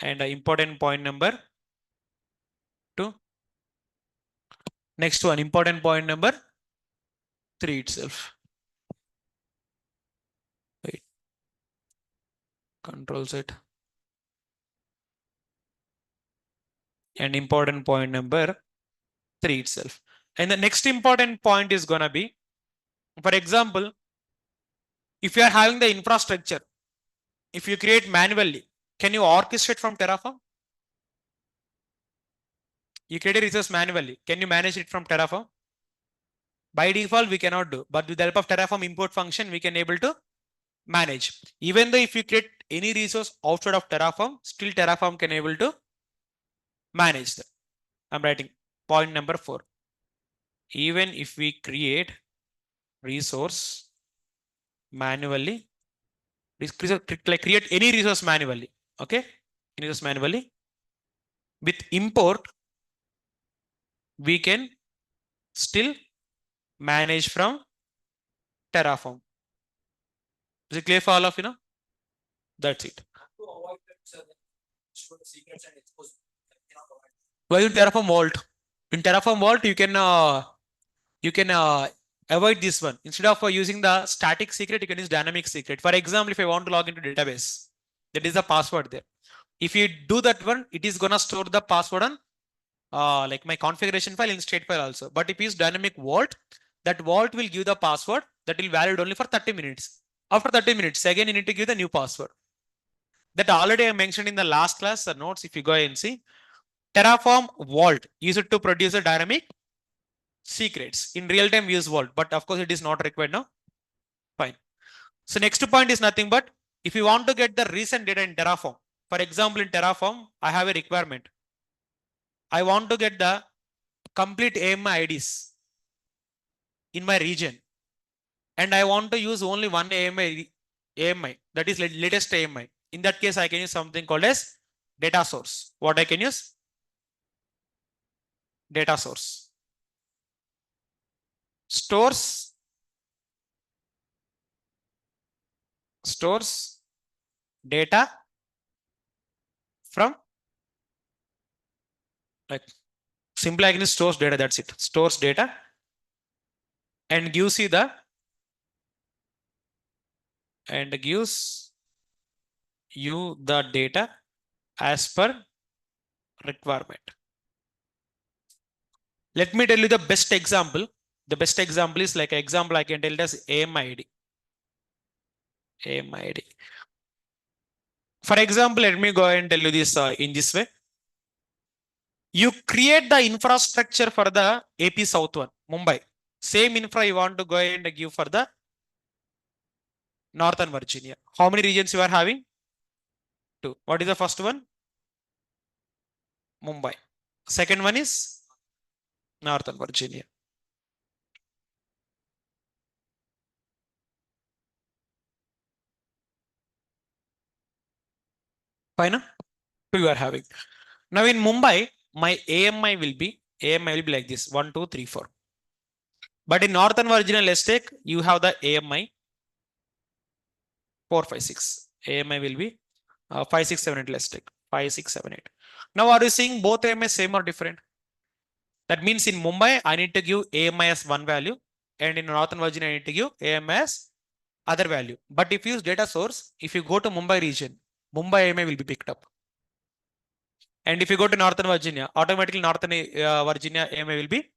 and important point number 2. Next one, important point number 3 itself. Wait. Control set. And important point number 3 itself. And the next important point is gonna be, for example, if you are having the infrastructure, if you create manually, can you orchestrate from Terraform? You create a resource manually. Can you manage it from Terraform? By default, we cannot do, but with the help of Terraform import function, we can able to manage. Even though if you create any resource outside of Terraform, still Terraform can able to manage them. I'm writing point number 4. Even if we create resource manually, like create any resource manually, okay? Any resource manually, with import, we can still manage from Terraform. Is it clear for all of you now? That's it. Why in Terraform Vault? In Terraform Vault, you can avoid this one. Instead of using the static secret, you can use dynamic secret. For example, if I want to log into database, that is the password there. If you do that one, it is gonna store the password on like my configuration file in state file also. But if you use dynamic vault, that vault will give the password that will valid only for 30 minutes. After 30 minutes, again you need to give the new password. That already I mentioned in the last class notes. If you go and see, Terraform Vault used to produce a dynamic secrets. In real time, use Vault, but of course it is not required now. Fine. So next point is nothing but if you want to get the recent data in Terraform. For example, in Terraform, I have a requirement. I want to get the complete AMI IDs in my region, and I want to use only one AMI that is latest AMI. In that case, I can use something called as data source. What I can use? Data source. Stores data from, like, simply I can use stores data. That's it. Stores data and gives you the data as per requirement. Let me tell you the best example. The best example is like example I can tell it as AMI ID. For example, let me go and tell you this in this way. You create the infrastructure for the AP South one, Mumbai. Same infra you want to go and give for the Northern Virginia. How many regions you are having? 2. What is the first one? Mumbai. Second one is Northern Virginia. Fine. 2 you are having. Now in Mumbai, my AMI will be like this: 1, 2, 3, 4. But in Northern Virginia, let's take, you have the AMI 456. AMI will be 5678. Let's take 5678. Now, are you seeing both AMI same or different? That means in Mumbai, I need to give AMI as one value, and in Northern Virginia, I need to give AMI as other value. But if you use data source, if you go to Mumbai region, Mumbai AMI will be picked up. And if you go to Northern Virginia, automatically Northern Virginia AMI will be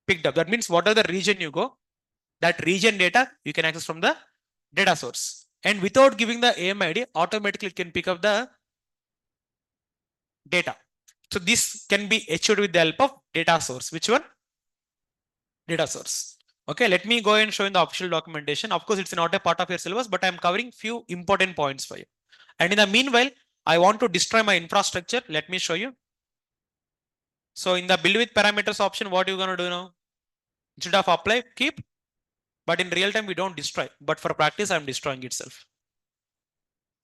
picked up. That means whatever the region you go, that region data you can access from the data source. And without giving the AMI ID, automatically it can pick up the data. So this can be achieved with the help of data source. Which one? Data source. Okay, let me go and show in the official documentation. Of course, it's not a part of your syllabus, but I'm covering few important points for you. And in the meanwhile, I want to destroy my infrastructure. Let me show you. So in the build with parameters option, what you're going to do now? Instead of apply, keep. But in real time, we don't destroy. But for practice, I'm destroying itself.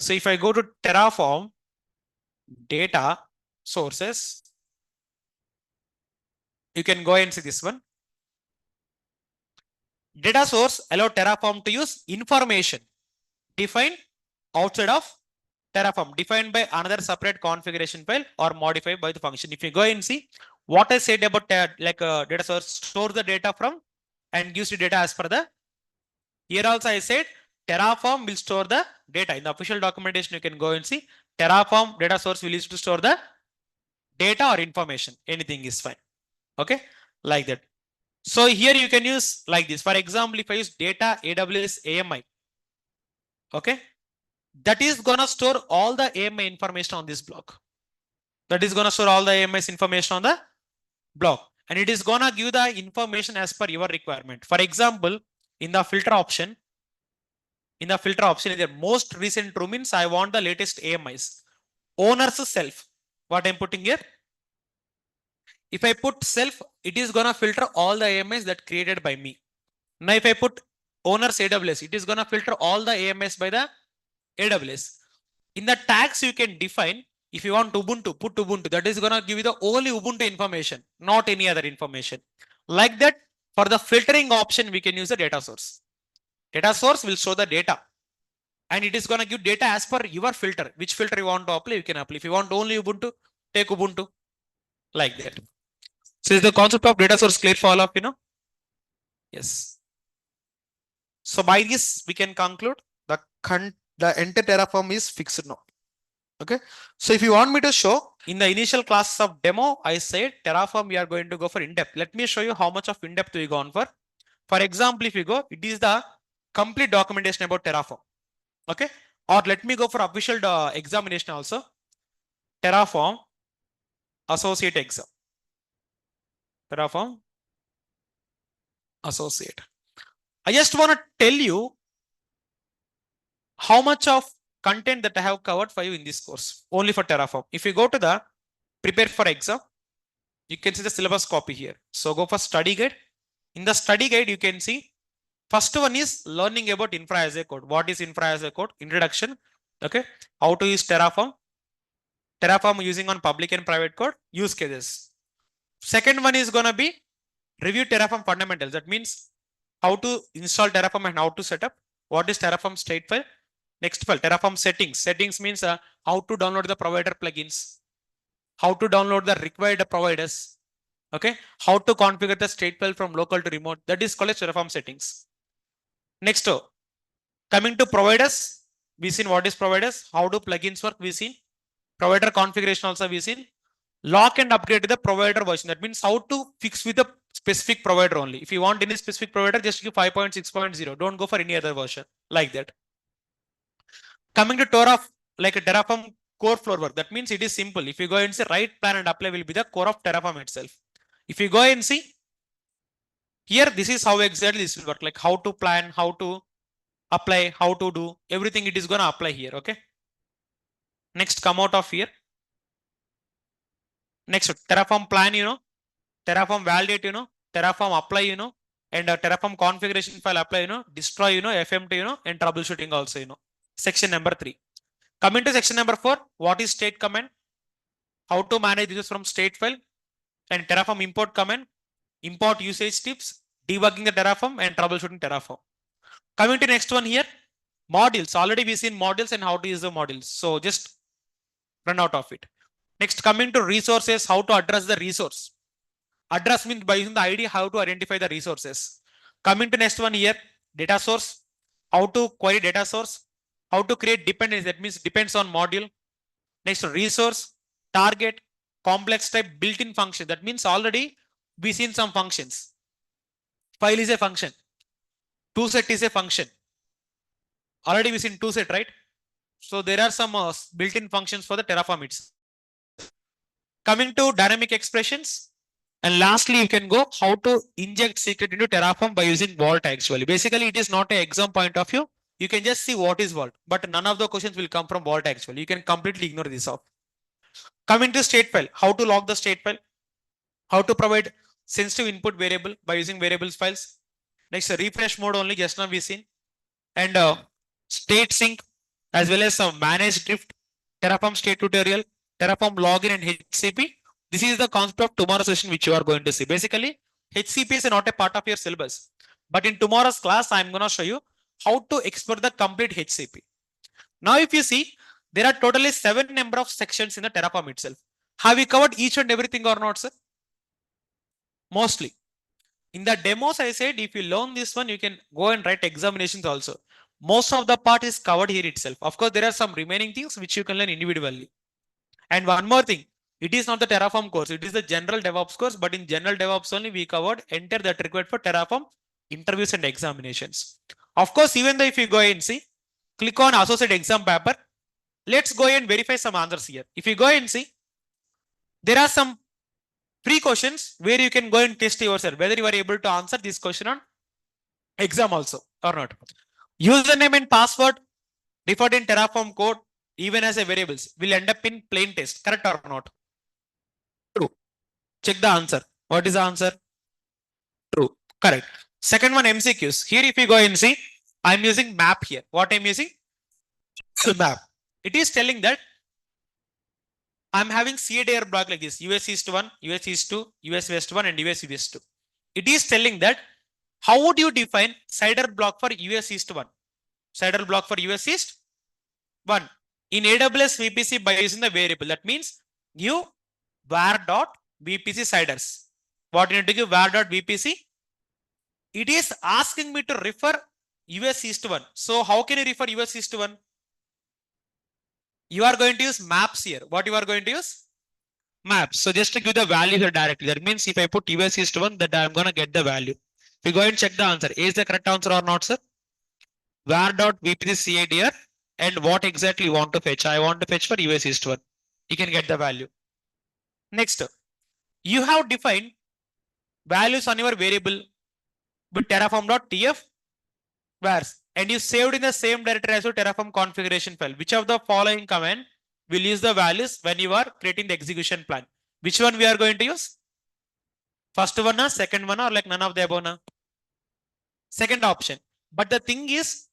So if I go to Terraform, data sources, you can go and see this one. Data source allow Terraform to use information defined outside of Terraform, defined by another separate configuration file or modified by the function. If you go and see what I said about data source, store the data from and gives the data as per the. Here also I said Terraform will store the data. In the official documentation, you can go and see Terraform data source will use to store the data or information. Anything is fine. Okay, like that. So here you can use like this. For example, if I use data AWS AMI, okay, that is gonna store all the AMI information on this block. That is gonna store all the AMI's information on the block, and it is gonna give the information as per your requirement. For example, in the filter option, in the most recent true means I want the latest AMIs. Owner's self. What I'm putting here? If I put self, it is gonna filter all the AMIs that created by me. Now, if I put owner's AWS, it is gonna filter all the AMIs by the AWS. In the tags, you can define if you want Ubuntu, put Ubuntu. That is gonna give you the only Ubuntu information, not any other information. Like that, for the filtering option, we can use the data source. Data source will show the data. And it is gonna give data as per your filter. Which filter you want to apply, you can apply. If you want only Ubuntu, take Ubuntu. Like that. So is the concept of data source clear for all of you know? Yes. So by this, we can conclude the entire Terraform is fixed now. Okay. So if you want me to show in the initial class of demo, I said Terraform, we are going to go for in-depth. Let me show you how much of in-depth we gone for. For example, if you go, it is the complete documentation about Terraform. Okay. Or let me go for official examination also. Terraform associate exam. Terraform associate. I just want to tell you how much of content that I have covered for you in this course, only for Terraform. If you go to the prepare for exam, you can see the syllabus copy here. So go for study guide. In the study guide, you can see first one is learning about infra as a code. What is infra as a code? Introduction. Okay. How to use Terraform. Terraform using on public and private code. Use cases. Second one is gonna be review Terraform fundamentals. That means how to install Terraform and how to set up. What is Terraform state file? Next file, Terraform settings. Settings means how to download the provider plugins, how to download the required providers. Okay, how to configure the state file from local to remote. That is called as Terraform settings. Next, coming to providers, we seen what is providers, how do plugins work, we seen provider configuration also we seen. Lock and upgrade to the provider version. That means how to fix with the specific provider only. If you want any specific provider, just give 5.6.0. Don't go for any other version like that. Coming to tour of like a Terraform core flow work. That means it is simple. If you go and say write, plan and apply will be the core of Terraform itself. If you go and see here, this is how exactly this will work. Like how to plan, how to apply, how to do everything. It is going to apply here. Okay. Next, come out of here. Next, Terraform plan, Terraform validate, Terraform apply, and Terraform configuration file apply, destroy, FMT, and troubleshooting also, Section number 3. Coming to section number 4, what is state command? How to manage users from state file, and Terraform import command, import usage tips, debugging the Terraform and troubleshooting Terraform. Coming to next one here, modules. Already we've seen modules and how to use the modules. So just run out of it. Next, coming to resources, how to address the resource. Address means by using the ID, how to identify the resources. Coming to next one here, data source, how to query data source, how to create dependency, that means depends on module. Next, resource, target, complex type, built-in function. That means already we seen some functions. File is a function. ToSet is a function. Already we seen ToSet, right? So there are some built-in functions for the Terraform itself. Coming to dynamic expressions. And lastly, you can go how to inject secret into Terraform by using Vault actually. Basically, it is not an exam point of view. You can just see what is Vault, but none of the questions will come from Vault actually. You can completely ignore this off. Coming to state file, how to log the state file, how to provide sensitive input variable by using variables files. Next, refresh mode only just now we seen. And state sync as well as some managed drift, Terraform state tutorial, Terraform login and HCP. This is the concept of tomorrow's session which you are going to see. Basically, HCP is not a part of your syllabus. But in tomorrow's class, I'm going to show you how to explore the complete HCP. Now, if you see, there are totally 7 number of sections in the Terraform itself. Have we covered each and everything or not, sir? Mostly. In the demos, I said, if you learn this one, you can go and write examinations also. Most of the part is covered here itself. Of course, there are some remaining things which you can learn individually. And one more thing, it is not the Terraform course. It is the general DevOps course, but in general DevOps only we covered entire that required for Terraform interviews and examinations. Of course, even though if you go and see, click on associate exam paper. Let's go and verify some answers here. If you go and see, there are some free questions where you can go and test yourself whether you are able to answer this question on exam also or not. Username and password default in Terraform code even as a variables will end up in plain text. Correct or not? True. Check the answer. What is the answer? True. Correct. Second one, MCQs. Here if you go and see, I'm using map here. What I'm using? Map. It is telling that I'm having CADR block like this. US East 1, US East 2, US West 1 and US West 2. It is telling that how would you define CADR block for US East 1? CADR block for US East 1. In AWS VPC by using the variable. That means give var.vpc CADRs. What you need to give var.vpc? It is asking me to refer US East 1. So how can you refer US East 1? You are going to use maps here. What you are going to use? Maps. So just to give the value here directly. That means if I put US East 1, that I'm going to get the value. If you go and check the answer, is the correct answer or not, sir? var.vpc CADR and what exactly you want to fetch? I want to fetch for US East 1. You can get the value. Next, you have defined values on your variable with terraform.tf vars and you saved in the same directory as your Terraform configuration file. Which of the following command will use the values when you are creating the execution plan? Which one we are going to use? First one, second one, or like none of the above? Second option. But the thing is,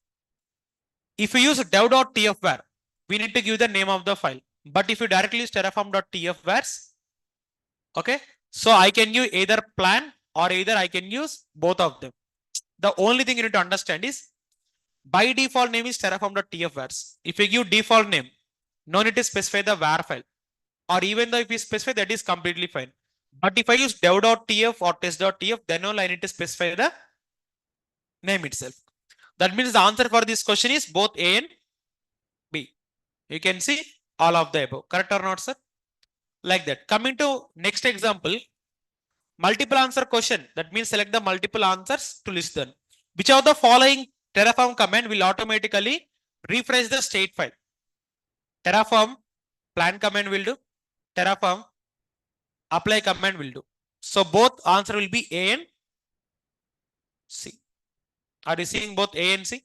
if you use dev.tf var, we need to give the name of the file. But if you directly use terraform.tf vars, okay, so I can use either plan or either I can use both of them. The only thing you need to understand is by default name is terraform.tf vars. If you give default name, no need to specify the var file. Or even though if you specify, that is completely fine. But if I use dev.tf or test.tf, then only I need to specify the name itself. That means the answer for this question is both A and B. You can see all of the above. Correct or not, sir? Like that. Coming to next example, multiple answer question. That means select the multiple answers to list them. Which of the following Terraform command will automatically refresh the state file? Terraform plan command will do. Terraform apply command will do. So both answer will be A and C. Are you seeing both A and C?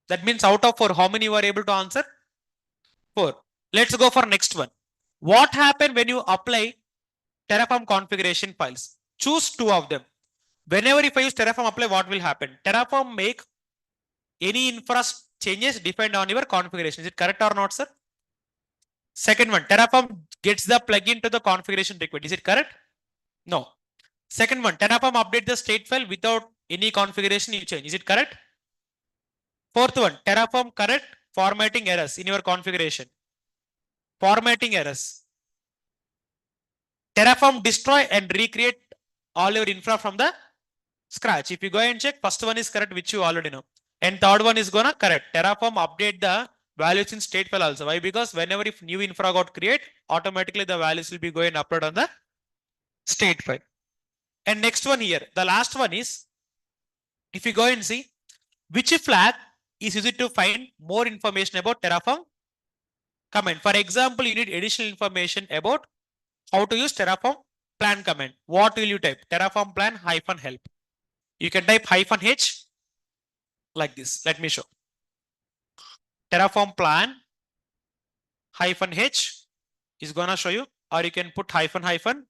That means out of 4, how many you are able to answer? 4. Let's go for next one. What happened when you apply Terraform configuration files? Choose 2 of them. Whenever if I use Terraform apply, what will happen? Terraform make any infra changes depend on your configuration. Is it correct or not, sir? Second one, Terraform gets the plugin to the configuration request. Is it correct? No. Second one, Terraform update the state file without any configuration you change. Is it correct? Fourth one, Terraform correct formatting errors in your configuration. Formatting errors. Terraform destroy and recreate all your infra from the scratch. If you go and check, first one is correct, which you already know. And third one is gonna correct. Terraform update the values in state file also. Why? Because whenever if new infra got create, automatically the values will be going upload on the state file. And next one here, the last one is, if you go and see, which flag is used to find more information about Terraform command. For example, you need additional information about how to use Terraform plan command. What will you type? Terraform plan -help. You can type -h like this. Let me show. Terraform plan -h is gonna show you, or you can put -help.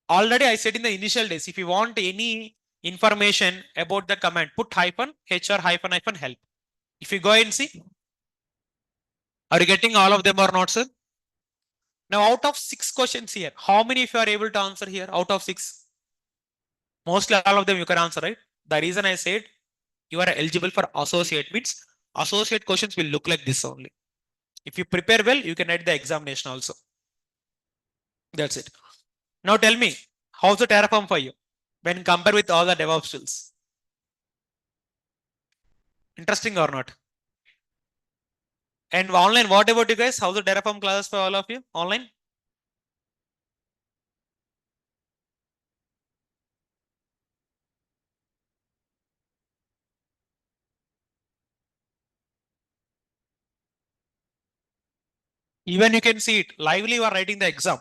Already I said in the initial days, if you want any information about the command, put -h or -help. If you go and see, are you getting all of them or not, sir? Now, out of 6 questions here, how many if you are able to answer here out of 6? Mostly all of them you can answer, right? The reason I said you are eligible for associate means associate questions will look like this only. If you prepare well, you can write the examination also. That's it. Now tell me, how's the Terraform for you when compared with all the DevOps tools? Interesting or not? And online, what about you guys? How's the Terraform classes for all of you online? Even you can see it lively. You are writing the exam.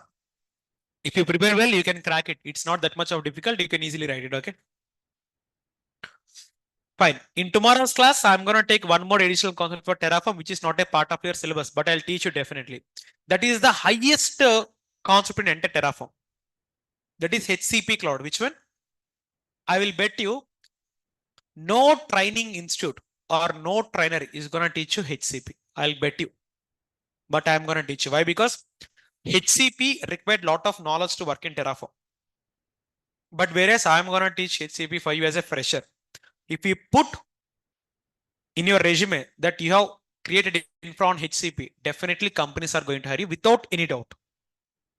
If you prepare well, you can crack it. It's not that much of difficult. You can easily write it. Okay. Fine. In tomorrow's class, I'm going to take one more additional concept for Terraform, which is not a part of your syllabus, but I'll teach you definitely. That is the highest concept in entire Terraform. That is HCP cloud. Which one? I will bet you no training institute or no trainer is going to teach you HCP. I'll bet you. But I'm going to teach you. Why? Because HCP required lot of knowledge to work in Terraform. But whereas I'm going to teach HCP for you as a fresher. If you put in your resume that you have created infra on HCP, definitely companies are going to hire you without any doubt.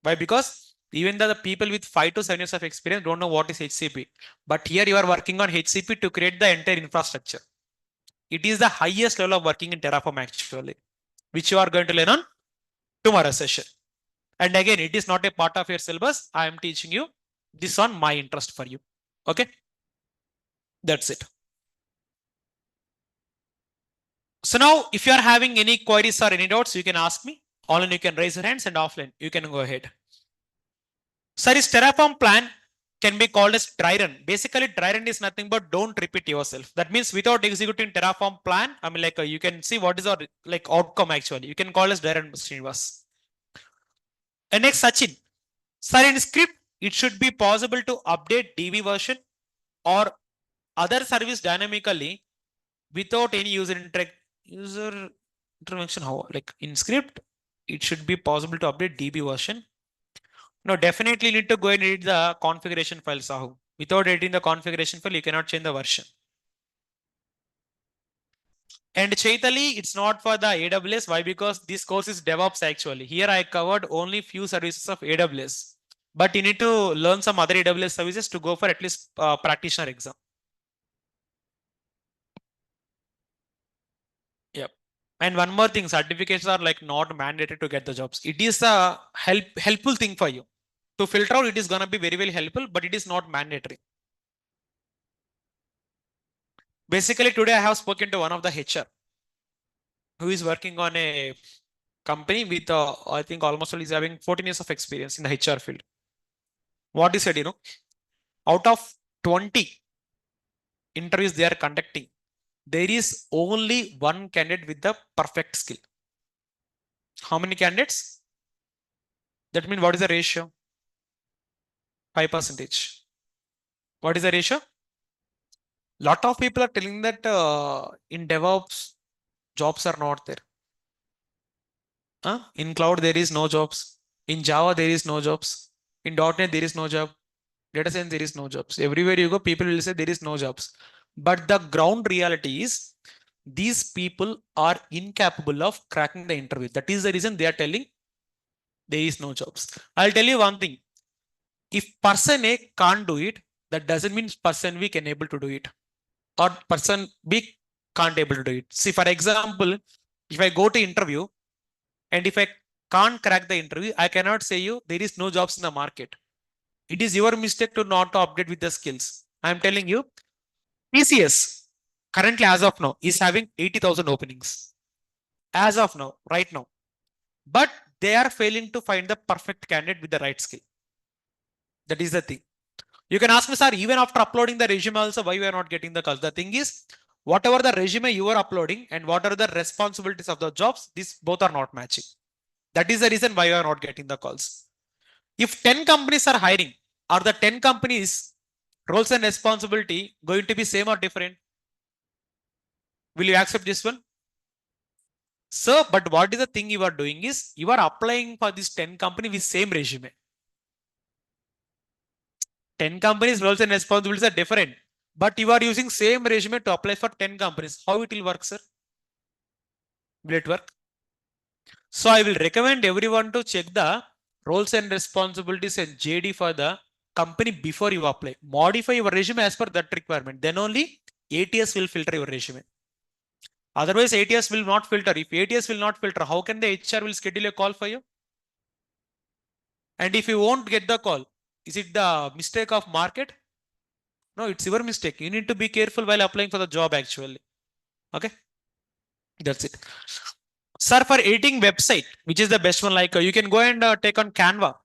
Why? Because even the people with 5 to 7 years of experience don't know what is HCP. But here you are working on HCP to create the entire infrastructure. It is the highest level of working in Terraform actually, which you are going to learn on tomorrow's session. And again, it is not a part of your syllabus. I am teaching you this on my interest for you. Okay. That's it. So now, if you are having any queries or any doubts, you can ask me. Online, you can raise your hands, and offline, you can go ahead. Sir, is Terraform plan can be called as dry run. Basically, dry run is nothing but don't repeat yourself. That means without executing Terraform plan, I mean, like you can see what is our like outcome actually. You can call as dry run, Srinivas. And next, Sachin. Sir, in script, it should be possible to update DB version or other service dynamically without any user intervention. How? Like in script, it should be possible to update DB version. No, definitely need to go and edit the configuration file, Sahu. Without editing the configuration file, you cannot change the version. And Chaitali, it's not for the AWS. Why? Because this course is DevOps actually. Here I covered only few services of AWS. But you need to learn some other AWS services to go for at least practitioner exam. Yep. And one more thing, certificates are like not mandated to get the jobs. It is a helpful thing for you. To filter out, it is gonna be very, very helpful, but it is not mandatory. Basically, today I have spoken to one of the HR who is working on a company with, I think almost he's having 14 years of experience in the HR field. What he said, out of 20 interviews they are conducting, there is only one candidate with the perfect skill. How many candidates? That means what is the ratio? 5%. What is the ratio? Lot of people are telling that in DevOps, jobs are not there. In cloud, there is no jobs. In Java, there is no jobs. In .NET, there is no job. Data science, there is no jobs. Everywhere you go, people will say there is no jobs. But the ground reality is these people are incapable of cracking the interview. That is the reason they are telling there is no jobs. I'll tell you one thing. If person A can't do it, that doesn't mean person B can able to do it. Or person B can't able to do it. See, for example, if I go to interview and if I can't crack the interview, I cannot say you there is no jobs in the market. It is your mistake to not to update with the skills. I am telling you, TCS currently as of now is having 80,000 openings. As of now, right now. But they are failing to find the perfect candidate with the right skill. That is the thing. You can ask me, sir, even after uploading the resume also, why we are not getting the calls? The thing is, whatever the resume you are uploading and what are the responsibilities of the jobs, these both are not matching. That is the reason why you are not getting the calls. If 10 companies are hiring, are the 10 companies roles and responsibility going to be same or different? Will you accept this one? So, but what is the thing you are doing is you are applying for this 10 company with same resume. 10 companies roles and responsibilities are different, but you are using same resume to apply for 10 companies. How it will work, sir? Will it work? So I will recommend everyone to check the roles and responsibilities and JD for the company before you apply. Modify your resume as per that requirement. Then only ATS will filter your resume. Otherwise, ATS will not filter. If ATS will not filter, how can the HR will schedule a call for you? And if you won't get the call, is it the mistake of market? No, it's your mistake. You need to be careful while applying for the job actually. Okay, that's it. Sir, for editing website, which is the best one, like you can go and take on Canva.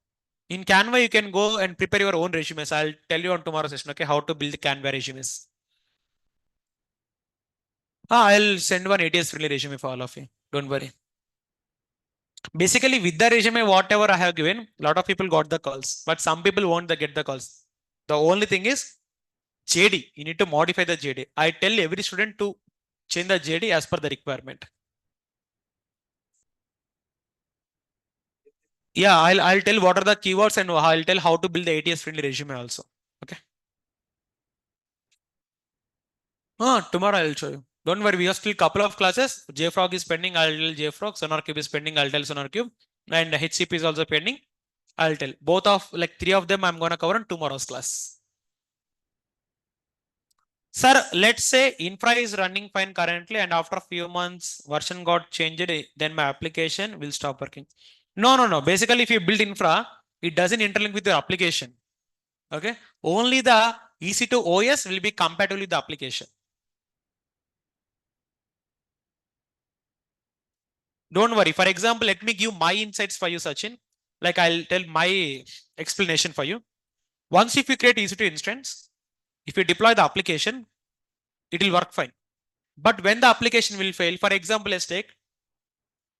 In Canva, you can go and prepare your own resumes. I'll tell you on tomorrow's session, okay, how to build Canva resumes. I'll send one ATS friendly resume for all of you. Don't worry. Basically, with the resume, whatever I have given, a lot of people got the calls, but some people won't get the calls. The only thing is JD. You need to modify the JD. I tell every student to change the JD as per the requirement. Yeah, I'll tell what are the keywords and I'll tell how to build the ATS friendly resume also. Okay. Tomorrow I'll show you. Don't worry, we have still couple of classes. JFrog is pending, I'll tell JFrog. SonarCube is pending, I'll tell SonarCube. And HCP is also pending. I'll tell. Both of like three of them I'm gonna cover in tomorrow's class. Sir, let's say infra is running fine currently, and after a few months version got changed, then my application will stop working. No. Basically, if you build infra, it doesn't interlink with your application. Okay. Only the EC2 OS will be compatible with the application. Don't worry. For example, let me give my insights for you, Sachin. Like I'll tell my explanation for you. Once if you create EC2 instance, if you deploy the application, it will work fine. But when the application will fail, for example, let's take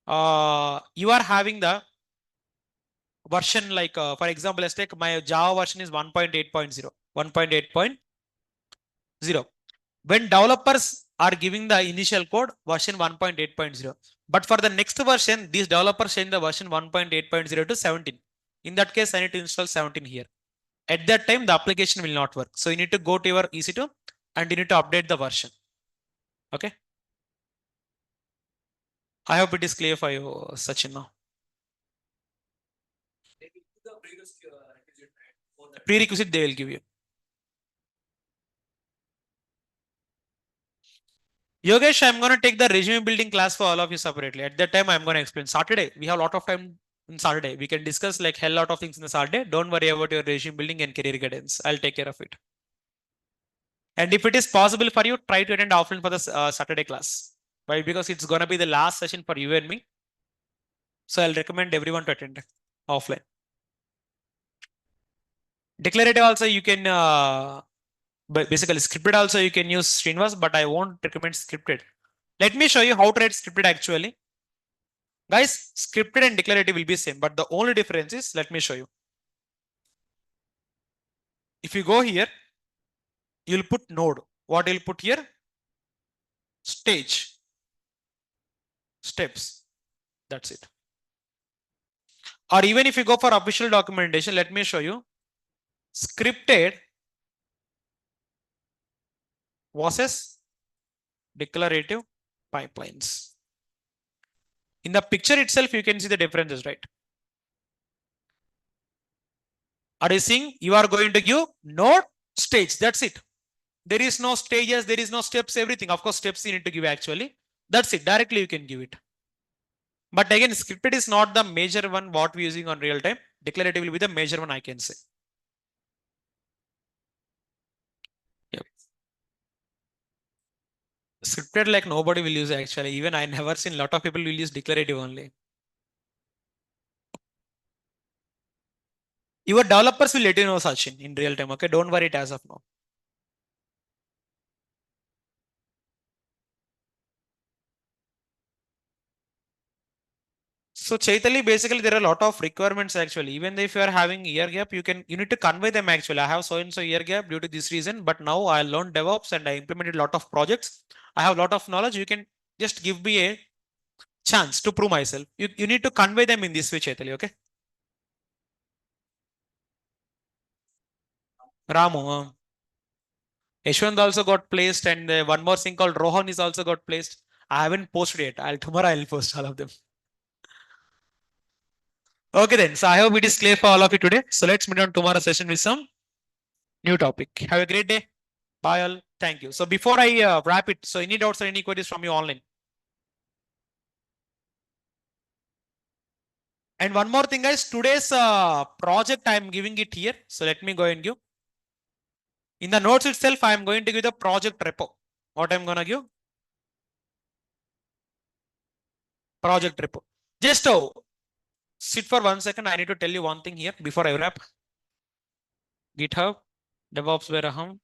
you are having the version like for example, let's take my Java version is 1.8.0, 1.8.0. When developers are giving the initial code version 1.8.0, but for the next version, these developers change the version 1.8.0 to 17. In that case, I need to install 17 here. At that time, the application will not work. So you need to go to your EC2 and you need to update the version. Okay. I hope it is clear for you, Sachin now. Prerequisite they will give you. Yogesh, I'm going to take the resume building class for all of you separately. At that time, I'm going to explain. Saturday, we have a lot of time in Saturday. We can discuss like hell lot of things in the Saturday. Don't worry about your resume building and career guidance. I'll take care of it. And if it is possible for you, try to attend offline for the Saturday class. Why? Because it's going to be the last session for you and me. So I'll recommend everyone to attend offline. Declarative also you can, but basically scripted also you can use Srinivas, but I won't recommend scripted. Let me show you how to write scripted actually. Guys, scripted and declarative will be same, but the only difference is, let me show you. If you go here, you'll put node. What you'll put here? Stage. Steps. That's it. Or even if you go for official documentation, let me show you. Scripted versus declarative pipelines. In the picture itself, you can see the differences, right? Are you seeing? You are going to give node stage. That's it. There is no stages, there is no steps, everything. Of course, steps you need to give actually. That's it. Directly you can give it. But again, scripted is not the major one what we're using on real time. Declarative will be the major one, I can say. Yep. Scripted like nobody will use actually. Even I never seen a lot of people will use declarative only. Your developers will let you know, Sachin, in real time. Okay, don't worry it as of now. So Chaitali, basically there are a lot of requirements actually. Even if you are having year gap, you need to convey them actually. I have so and so year gap due to this reason, but now I learned DevOps and I implemented a lot of projects. I have a lot of knowledge. You can just give me a chance to prove myself. You need to convey them in this way, Chaitali. Okay. Ramu. Yashwant also got placed, and one more thing called Rohan is also got placed. I haven't posted yet. Tomorrow I'll post all of them. Okay then. So I hope it is clear for all of you today. So let's meet on tomorrow's session with some new topic. Have a great day. Bye all. Thank you. So before I wrap it, so any doubts or any queries from you online? And one more thing, guys. Today's project I am giving it here. So let me go and give. In the notes itself, I am going to give the project repo. What I'm gonna give? Project repo. Just sit for 1 second. I need to tell you one thing here before I wrap. GitHub DevOps Veraham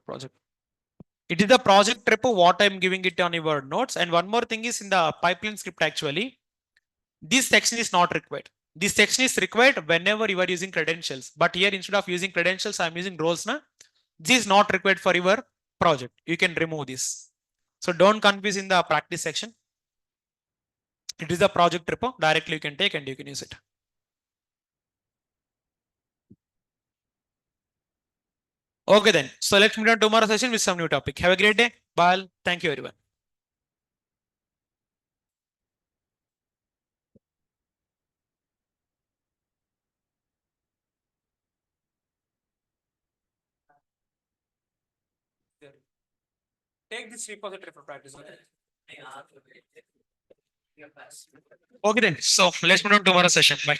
project. It is the project repo what I'm giving it on your notes. And one more thing is in the pipeline script actually, this section is not required. This section is required whenever you are using credentials. But here instead of using credentials, I'm using roles now. This is not required for your project. You can remove this. So don't confuse in the practice section. It is the project repo. Directly you can take and you can use it. Okay then. So let's meet on tomorrow's session with some new topic. Have a great day. Bye. Thank you everyone. Take this repository for practice. Okay then. So let's meet on tomorrow's session. Bye.